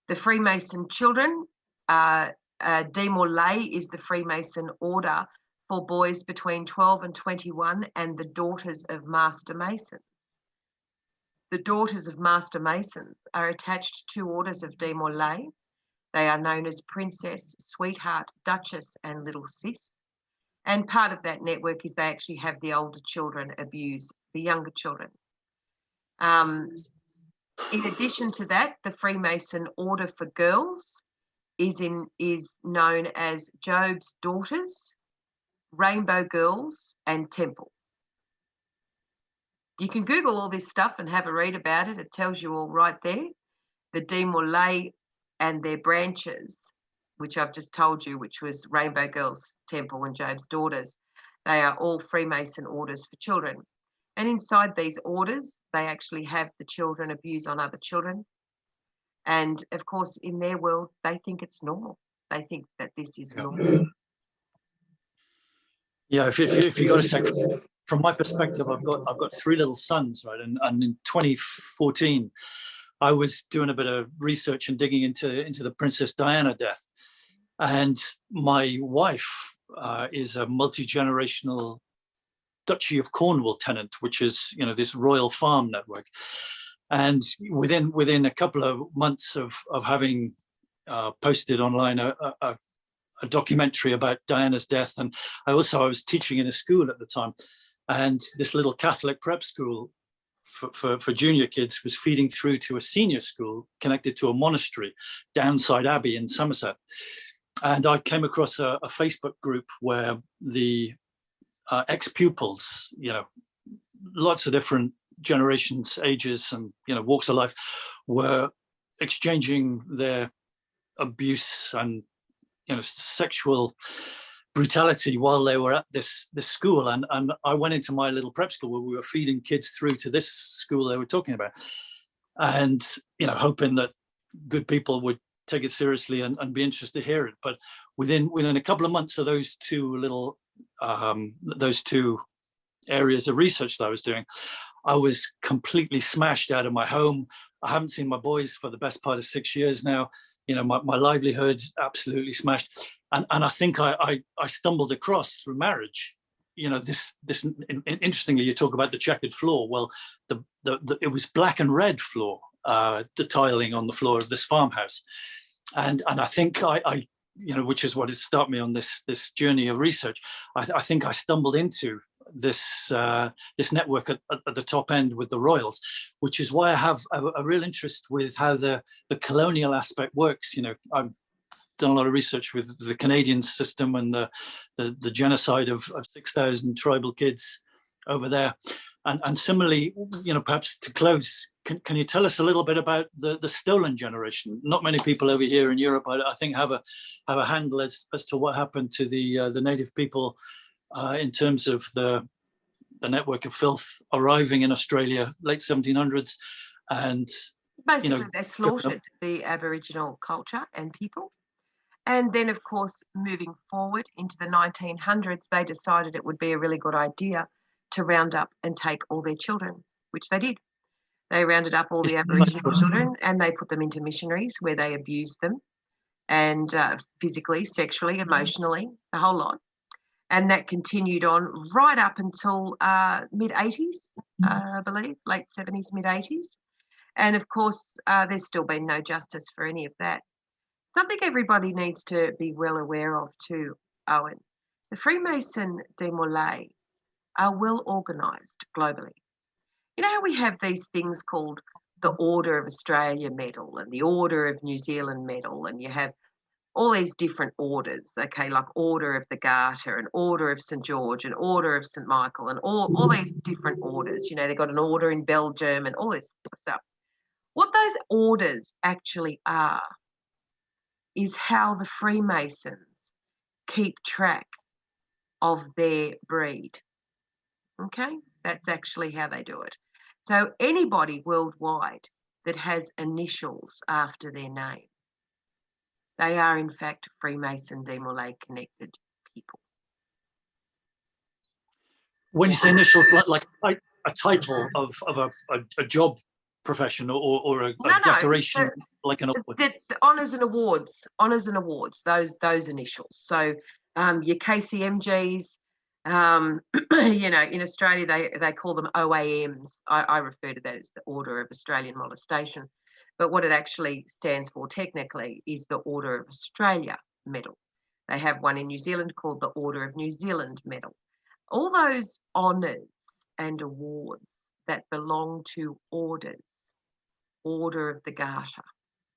The Freemason children, Demolay is the Freemason order for boys between 12 and 21, and the Daughters of Master Masons. The Daughters of Master Masons are attached to orders of Demolay. They are known as Princess, Sweetheart, Duchess, and Little Sis. And part of that network is they actually have the older children abuse the younger children. In addition to that, the Freemason order for girls is known as Job's Daughters, Rainbow Girls, and Temple. You can Google all this stuff and have a read about it. It tells you all right there. The Demolay and their branches, which I've just told you, which was Rainbow Girls, Temple, and Job's Daughters, they are all Freemason orders for children. And inside these orders, they actually have the children abuse on other children. And of course, in their world, they think it's normal. They think that this is normal. Yeah, if you got to say, from my perspective, I've got three little sons, right? And in 2014, I was doing a bit of research and digging into the Princess Diana death, and my wife is a multi-generational Duchy of Cornwall tenant, which is this royal farm network. And within a couple of months of having posted online a documentary about Diana's death, and I was teaching in a school at the time, and this little Catholic prep school for junior kids was feeding through to a senior school connected to a monastery, Downside Abbey in Somerset. And I came across a Facebook group where the ex-pupils, lots of different generations, ages, and walks of life, were exchanging their abuse and sexual brutality while they were at this school. And I went into my little prep school where we were feeding kids through to this school they were talking about, and hoping that good people would take it seriously and be interested to hear it. But within a couple of months of those two areas of research that I was doing, I was completely smashed out of my home. I haven't seen my boys for the best part of 6 years now. My livelihood absolutely smashed. And I think I stumbled across through marriage, this interestingly, you talk about the checkered floor. Well, it was black and red floor, the tiling on the floor of this farmhouse. And I think I which is what has started me on this journey of research. I think I stumbled into this network at the top end with the royals, which is why I have a real interest with how the colonial aspect works. I've done a lot of research with the Canadian system and the genocide of 6,000 tribal kids over there. And similarly, perhaps to close, can you tell us a little bit about the stolen generation? Not many people over here in Europe, I think, have a handle as to what happened to the native people in terms of the network of Filth arriving in Australia, late 1700s, and basically they slaughtered the Aboriginal culture and people. And then, of course, moving forward into the 1900s, they decided it would be a really good idea to round up and take all their children, which they did. They rounded up all the Aboriginal children and they put them into missionaries where they abused them, and physically, sexually, emotionally, the whole lot. And that continued on right up until mid-80s, I believe, late 70s, mid-80s. And of course, there's still been no justice for any of that. Something everybody needs to be well aware of too, Owen. The Freemason Demolay are well organised globally. You know how we have these things called the Order of Australia Medal and the Order of New Zealand Medal, and you have all these different orders, okay, like Order of the Garter and Order of St. George and Order of St. Michael and all these different orders. They've got an order in Belgium and all this stuff. What those orders actually are is how the Freemasons keep track of their breed. Okay, that's actually how they do it. So anybody worldwide that has initials after their name, they are in fact Freemason Demolay connected people. When you say initials, like a title of a job profession or a decoration, like an award. The honours and awards, those initials. So your KCMGs, you know, in Australia they call them OAMs. I refer to that as the Order of Australian Molestation, but what it actually stands for technically is the Order of Australia Medal. They have one in New Zealand called the Order of New Zealand Medal. All those honours and awards that belong to orders, Order of the Garter,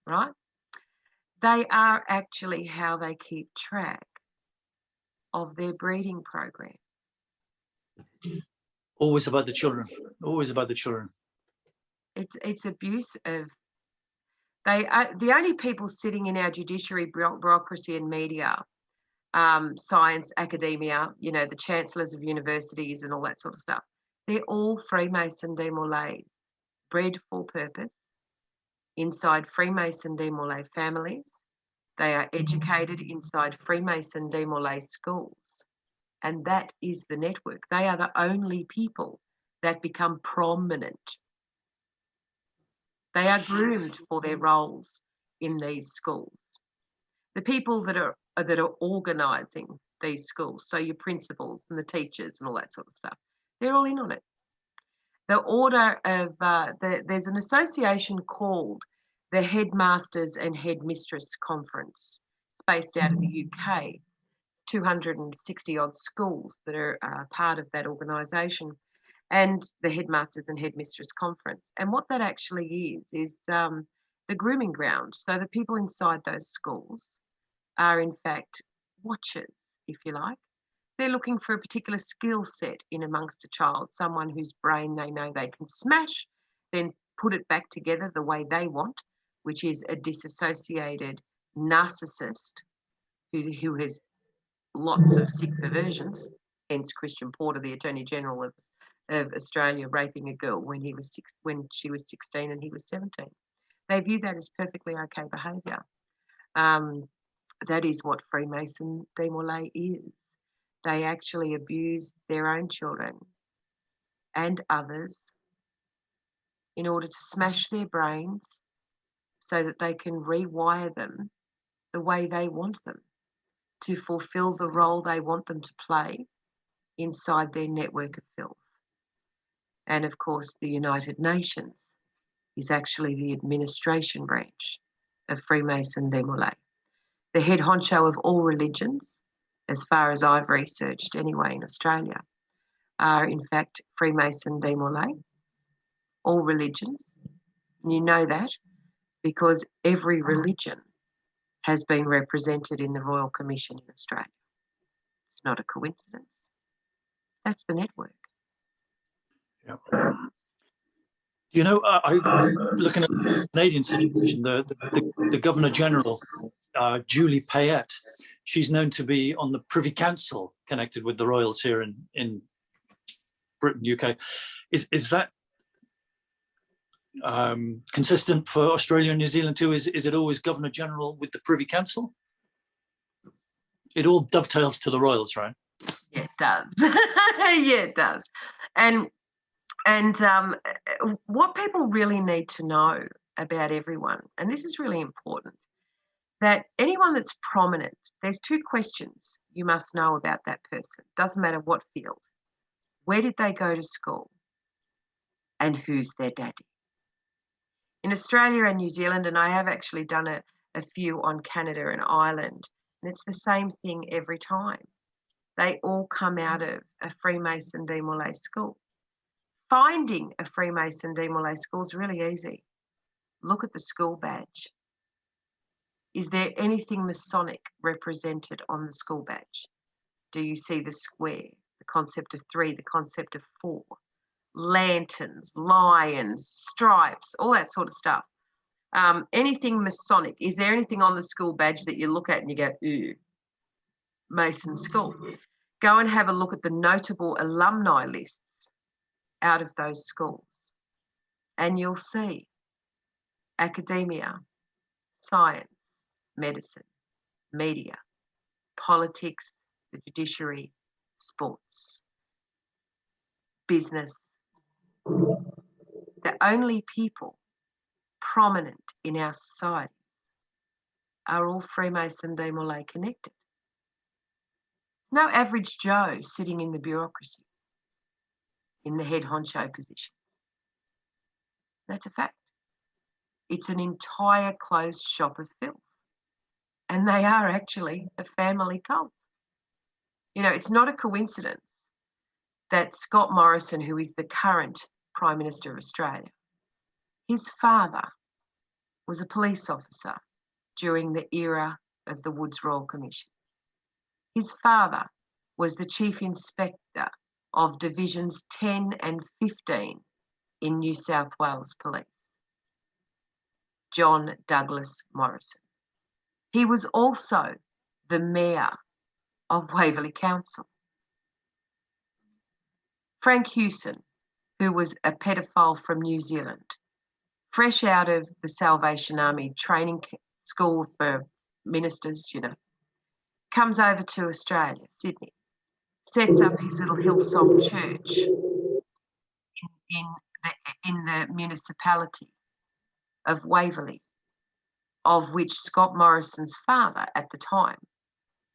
right? They are actually how they keep track of their breeding program. Always about the children. Always about the children. It's abuse of. They are the only people sitting in our judiciary, bureaucracy, and media, science, academia. You know, the chancellors of universities and all that sort of stuff. They're all Freemason Demolays, bred for purpose, inside Freemason Demolay families. They are educated inside Freemason Demolay schools. And that is the network. They are the only people that become prominent. They are groomed for their roles in these schools. The people that are organising these schools, so your principals and the teachers and all that sort of stuff, they're all in on it. The order of, there's an association called the Headmasters and Headmistress Conference. It's based out of the UK. 260 odd schools that are part of that organisation, and the Headmasters and Headmistress Conference. And what that actually is the grooming ground. So the people inside those schools are in fact watchers, if you like. They're looking for a particular skill set in amongst a child, someone whose brain they know they can smash, then put it back together the way they want, which is a disassociated narcissist who has lots of sick perversions, hence Christian Porter, the Attorney General of Australia, raping a girl when she was 16 and he was 17. They view that as perfectly okay behaviour. That is what Freemason Demolay is. They actually abuse their own children and others in order to smash their brains so that they can rewire them the way they want them, to fulfill the role they want them to play inside their network of filth. And of course, the United Nations is actually the administration branch of Freemason Demolay. The head honcho of all religions, as far as I've researched anyway in Australia, are in fact Freemason Demolay, all religions. And you know that because every religion has been represented in the Royal Commission in Australia. It's not a coincidence. That's the network. Yeah. You know, I'm looking at the Canadian situation, the Governor General, Julie Payette, she's known to be on the Privy Council connected with the royals here in Britain, UK. Is that consistent for Australia and New Zealand too? Is it always Governor General with the Privy Council? It all dovetails to the royals, right? Yeah, it does. Yeah, it does. And what people really need to know about everyone, and this is really important, that anyone that's prominent, there's two questions you must know about that person. Doesn't matter what field. Where did they go to school? And who's their daddy? In Australia and New Zealand, and I have actually done a few on Canada and Ireland, and it's the same thing every time. They all come out of a Freemason Demolay school. Finding a Freemason Demolay school is really easy. Look at the school badge. Is there anything Masonic represented on the school badge? Do you see the square, the concept of 3, the concept of 4, lanterns, lions, stripes, all that sort of stuff? Anything Masonic. Is there anything on the school badge that you look at and you go, ooh, Mason School? Go and have a look at the notable alumni lists out of those schools, and you'll see academia, science, medicine, media, politics, the judiciary, sports, business. The only people prominent in our society are all Freemason Demolay connected. No average Joe sitting in the bureaucracy, in the head honcho position. That's a fact. It's an entire closed shop of filth. And they are actually a family cult. You know, it's not a coincidence that Scott Morrison, who is the current Prime Minister of Australia, his father was a police officer during the era of the Woods Royal Commission. His father was the Chief Inspector of Divisions 10 and 15 in New South Wales Police, John Douglas Morrison. He was also the Mayor of Waverley Council. Frank Hewson, who was a pedophile from New Zealand, fresh out of the Salvation Army training school for ministers, you know, comes over to Australia, Sydney, sets up his little Hillsong church in the municipality of Waverley, of which Scott Morrison's father at the time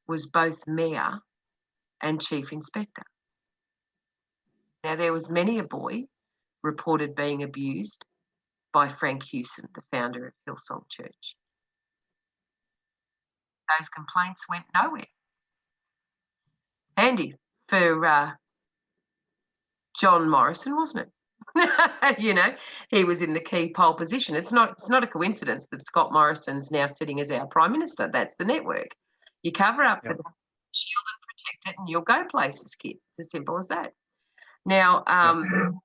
was both Mayor and Chief Inspector. Now, there was many a boy reported being abused by Frank Hewson, the founder of Hillsong Church. Those complaints went nowhere. Handy for John Morrison, wasn't it? You know, he was in the key pole position. It's not a coincidence that Scott Morrison's now sitting as our Prime Minister. That's the network. You cover up for the shield and protect it, and you'll go places, kid. It's as simple as that. Now,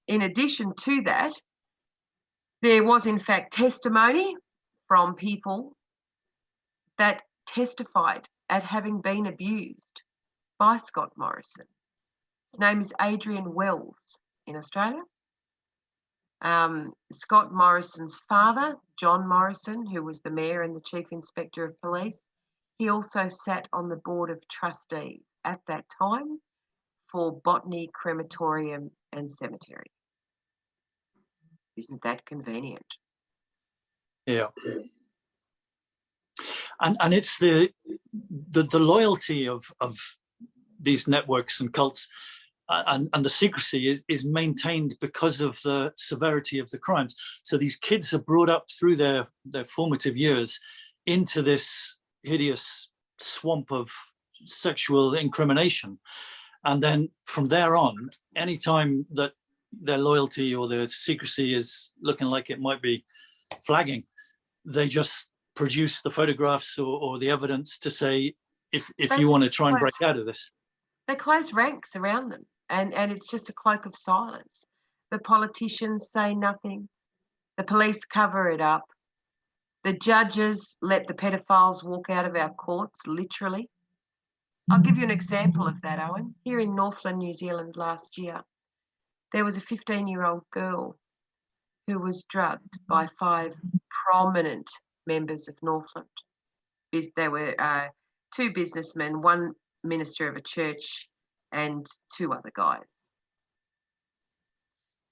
in addition to that, there was in fact testimony from people that testified at having been abused by Scott Morrison. His name is Adrian Wells in Australia. Scott Morrison's father, John Morrison, who was the Mayor and the Chief Inspector of Police, he also sat on the Board of Trustees at that time for Botany, Crematorium and Cemetery. Isn't that convenient? Yeah. And it's the loyalty of these networks and cults and the secrecy is maintained because of the severity of the crimes. So these kids are brought up through their formative years into this hideous swamp of sexual incrimination. And then from there on, anytime that their loyalty or their secrecy is looking like it might be flagging, they just produce the photographs or the evidence to say, if you want to try and break out of this. They close ranks around them, and it's just a cloak of silence. The politicians say nothing. The police cover it up. The judges let the pedophiles walk out of our courts, literally. I'll give you an example of that, Owen. Here in Northland, New Zealand last year, there was a 15-year-old girl who was drugged by 5 prominent members of Northland. There were 2 businessmen, 1 minister of a church and 2 other guys.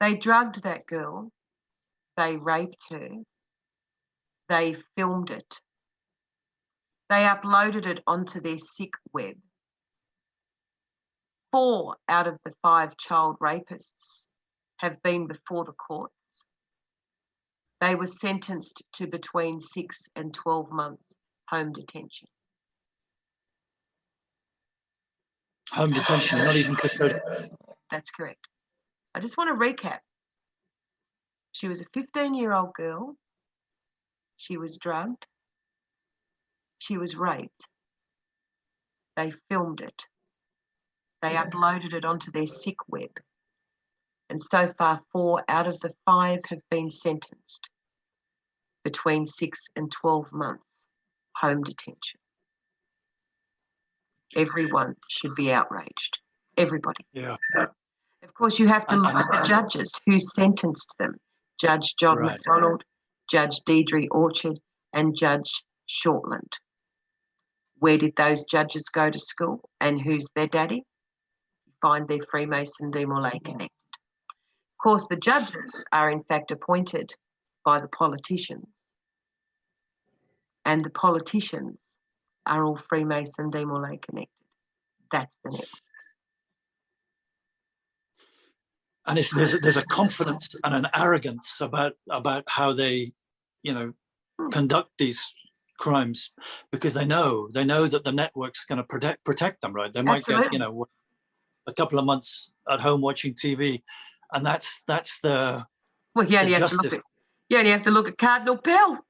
They drugged that girl, they raped her, they filmed it, they uploaded it onto their sick web. 4 out of the 5 child rapists have been before the courts. They were sentenced to between 6 and 12 months home detention. Home detention, not even custodial. That's correct. I just want to recap. She was a 15-year-old girl. She was drugged. She was raped. They filmed it. They uploaded it onto their sick web. And so far, 4 out of the 5 have been sentenced. between 6 and 12 months home detention. Everyone should be outraged. Everybody. Yeah. Of course, you have to And- look at the judges who sentenced them. Judge John Right. McDonald, Judge Deidre Orchard, and Judge Shortland. Where did those judges go to school, and who's their daddy? You find their Freemason Demolay connected. Of course, the judges are in fact appointed by the politicians, and the politicians are all Freemason Demolay connected. That's the network. And there's a confidence and an arrogance about how they, conduct these crimes, because they know that the network's going to protect them, right? They might Absolutely. get a couple of months at home watching TV, and that's the Well, you only have to look at Cardinal Pell.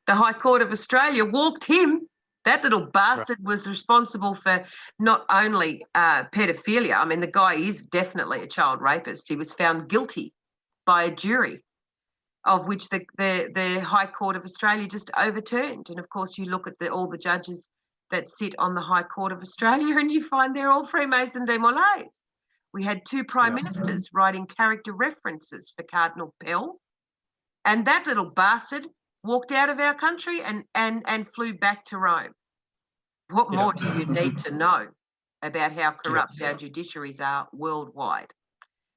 The High Court of Australia walked him. That little bastard was responsible for not only pedophilia. I mean, the guy is definitely a child rapist. He was found guilty by a jury, of which the High Court of Australia just overturned. And of course, you look at all the judges that sit on the High Court of Australia, and you find they're all Freemason Demolays. We had 2 prime ministers writing character references for Cardinal Pell, and that little bastard walked out of our country and flew back to Rome. What more do you need to know about how corrupt our judiciaries are worldwide?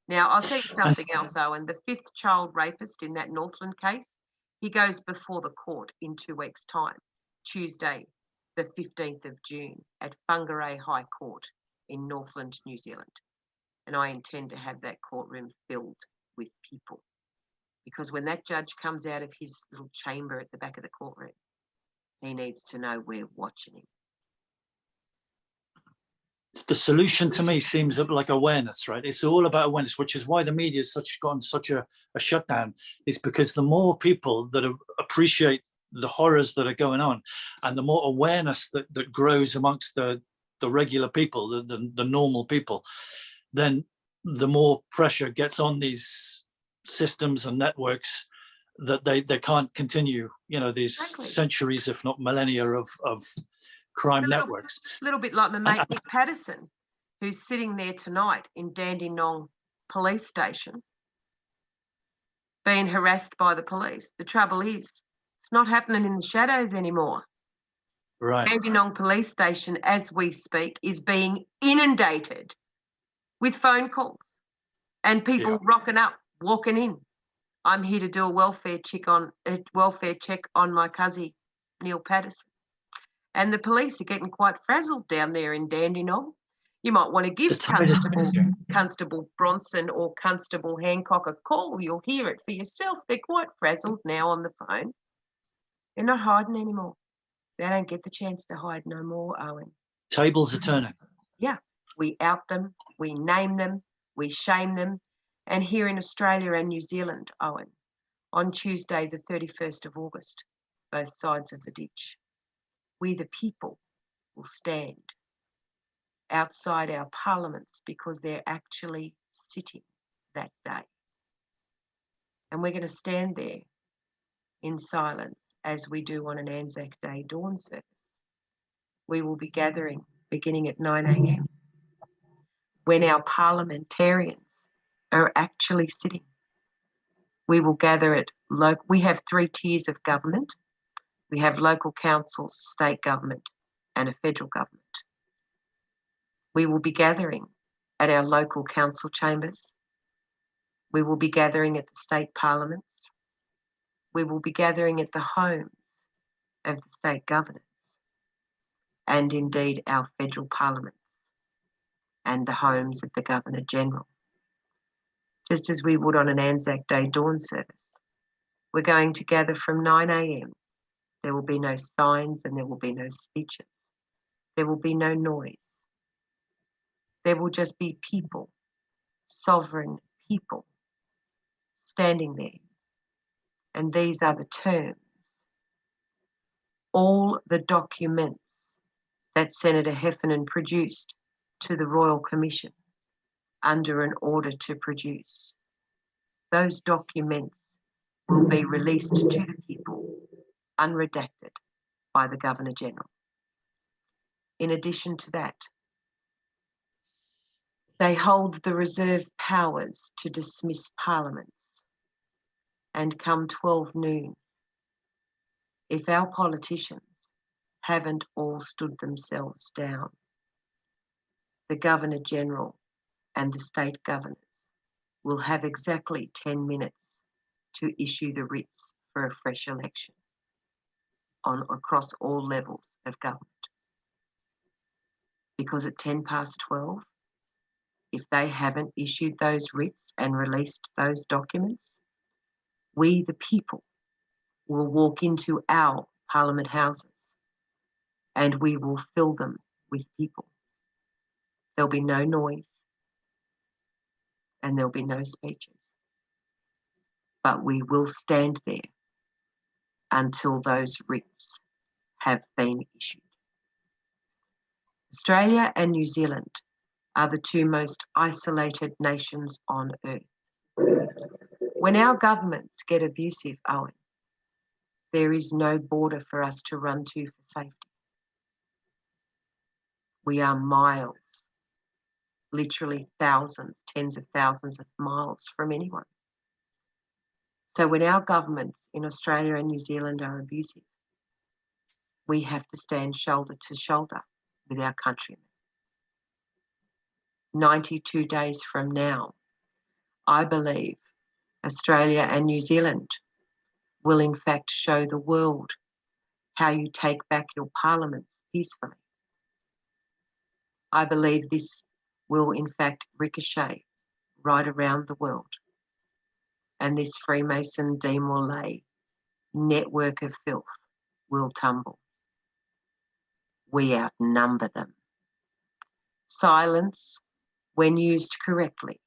Now, I'll tell you something else, Owen. The 5th child rapist in that Northland case, he goes before the court in 2 weeks' time, Tuesday, the 15th of June, at Whangarei High Court in Northland, New Zealand. And I intend to have that courtroom filled with people. Because when that judge comes out of his little chamber at the back of the courtroom, he needs to know we're watching him. The solution to me seems like awareness, right? It's all about awareness, which is why the media has gone such a shutdown. Is because the more people that appreciate the horrors that are going on, and the more awareness that grows amongst the regular people, the normal people, then the more pressure gets on these systems and networks that they can't continue, these centuries, if not millennia of crime networks. A little bit like my mate Nick Patterson, who's sitting there tonight in Dandenong Police Station, being harassed by the police. The trouble is, it's not happening in the shadows anymore. Right. Dandenong Police Station, as we speak, is being inundated with phone calls and people rocking up, walking in. I'm here to do a welfare check on my cousin, Neil Patterson. And the police are getting quite frazzled down there in Dandenong. You might want to give Constable Bronson or Constable Hancock a call. You'll hear it for yourself. They're quite frazzled now on the phone. They're not hiding anymore. They don't get the chance to hide no more, Owen. Tables are turning. Yeah, we out them, we name them, we shame them. And here in Australia and New Zealand, Owen, on Tuesday, the 31st of August, both sides of the ditch, we the people will stand outside our parliaments because they're actually sitting that day. And we're going to stand there in silence as we do on an Anzac Day dawn service. We will be gathering beginning at 9 a.m. when our parliamentarians are actually sitting. We will gather at we have 3 tiers of government. We have local councils, state government, and a federal government. We will be gathering at our local council chambers. We will be gathering at the state parliaments. We will be gathering at the homes of the state governors, and indeed our federal parliaments and the homes of the Governor General. Just as we would on an Anzac Day dawn service, we're going to gather from 9 a.m. There will be no signs and there will be no speeches. There will be no noise. There will just be people, sovereign people, standing there. And these are the terms. All the documents that Senator Heffernan produced to the Royal Commission under an order to produce. Those documents will be released to the people unredacted by the Governor-General. In addition to that, they hold the reserve powers to dismiss parliaments, and come 12 noon, if our politicians haven't all stood themselves down, the Governor-General and the state governors will have exactly 10 minutes to issue the writs for a fresh election across all levels of government. Because at 12:10, if they haven't issued those writs and released those documents, we, the people, will walk into our parliament houses and we will fill them with people. There'll be no noise and there'll be no speeches. But we will stand there until those writs have been issued. Australia and New Zealand are the two most isolated nations on earth. When our governments get abusive, Owen, there is no border for us to run to for safety. We are miles, literally thousands, tens of thousands of miles from anyone. So when our governments in Australia and New Zealand are abusive, we have to stand shoulder to shoulder with our countrymen. 92 days from now, I believe Australia and New Zealand will in fact show the world how you take back your parliaments peacefully. I believe this will in fact ricochet right around the world. And this Freemason Demolay network of filth will tumble. We outnumber them. Silence, when used correctly,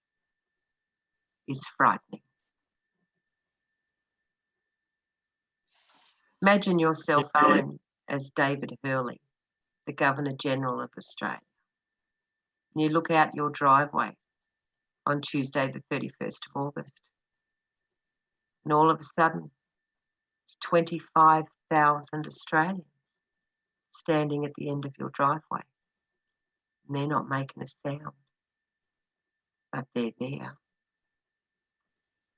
is frightening. Imagine yourself, Owen, as David Hurley, the Governor-General of Australia. And you look out your driveway on Tuesday, the 31st of August, and all of a sudden, it's 25,000 Australians standing at the end of your driveway. And they're not making a sound, but they're there.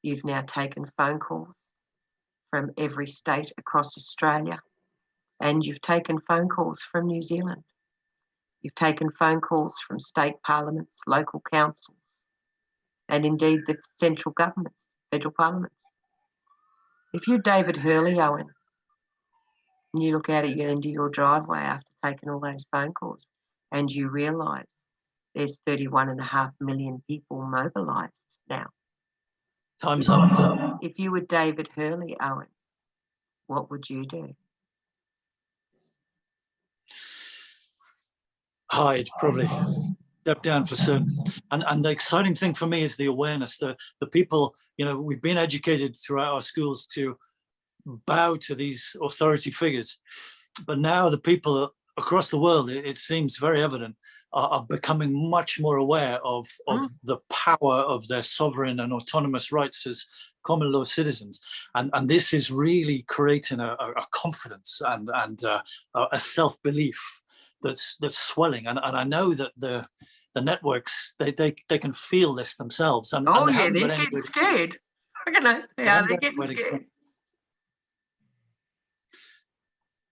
You've now taken phone calls from every state across Australia, and you've taken phone calls from New Zealand. You've taken phone calls from state parliaments, local councils, and indeed the central governments, federal parliaments. If you're David Hurley, Owen, and you look out at the end of your driveway after taking all those phone calls, and you realise there's 31.5 million people mobilised now. Time's up. If you were David Hurley, Owen, what would you do? Hide, probably. Step down for certain. And the exciting thing for me is the awareness. The people, we've been educated throughout our schools to bow to these authority figures. But now the people across the world, it seems very evident, are becoming much more aware of the power of their sovereign and autonomous rights as common law citizens. And this is really creating a confidence and a self-belief that's swelling. And I know that the networks, they can feel this themselves. And they're getting scared. They're getting scared.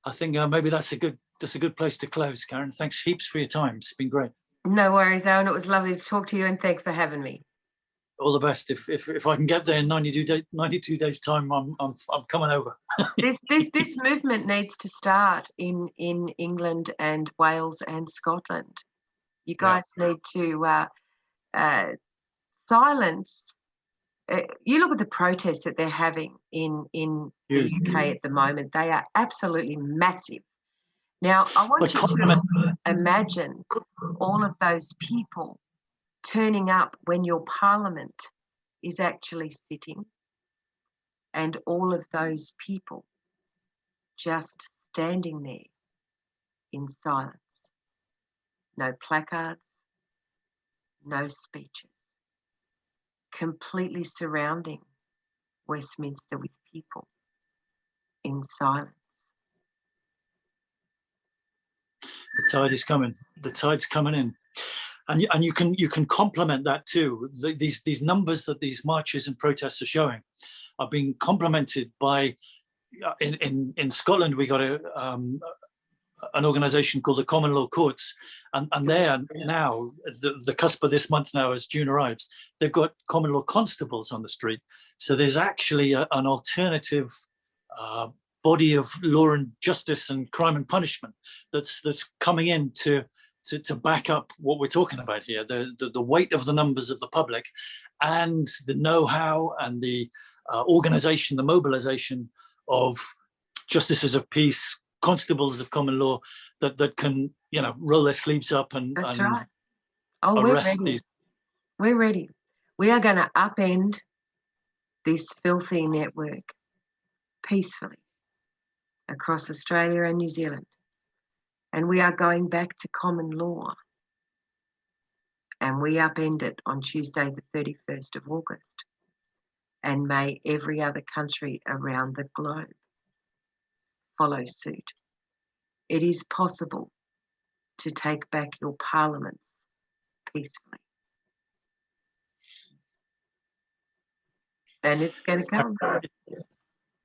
I think maybe that's a good place to close, Karen. Thanks heaps for your time. It's been great. No worries, Owen. It was lovely to talk to you, and thanks for having me. All the best. If I can get there in 92 days time, I'm coming over. This movement needs to start in England and Wales and Scotland. You guys need to silence. You look at the protests that they're having in the UK at the moment. They are absolutely massive. Now, I want you to imagine all of those people turning up when your parliament is actually sitting, and all of those people just standing there in silence. No placards, no speeches. Completely surrounding Westminster with people in silence. The tide is coming. The tide's coming in, and you can complement that too. These numbers that these marches and protests are showing are being complemented by. In Scotland, we got an organisation called the Common Law Courts, and they are now the cusp of this month now as June arrives. They've got common law constables on the street, so there's actually an alternative body of law and justice and crime and punishment that's coming in to back up what we're talking about here. The weight of the numbers of the public, and the know-how and the organisation, the mobilisation of justices of peace, constables of common law that can, roll their sleeves up and That's right. Oh, we're arrest ready. these. We're ready. We are going to upend this filthy network peacefully across Australia and New Zealand. And we are going back to common law. And we upend it on Tuesday, the 31st of August. And may every other country around the globe follow suit. It is possible to take back your parliaments peacefully. And it's going to come.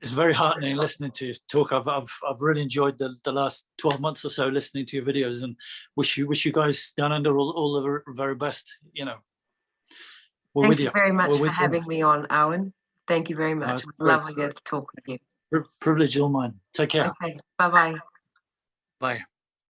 It's very heartening listening to you talk. I've really enjoyed the last 12 months or so listening to your videos, and wish you guys down under all the very best. Thank you very much for having me on, Owen. Thank you very much. It was lovely to talk with you. Privilege all mine. Take care. Okay. Bye-bye. Bye.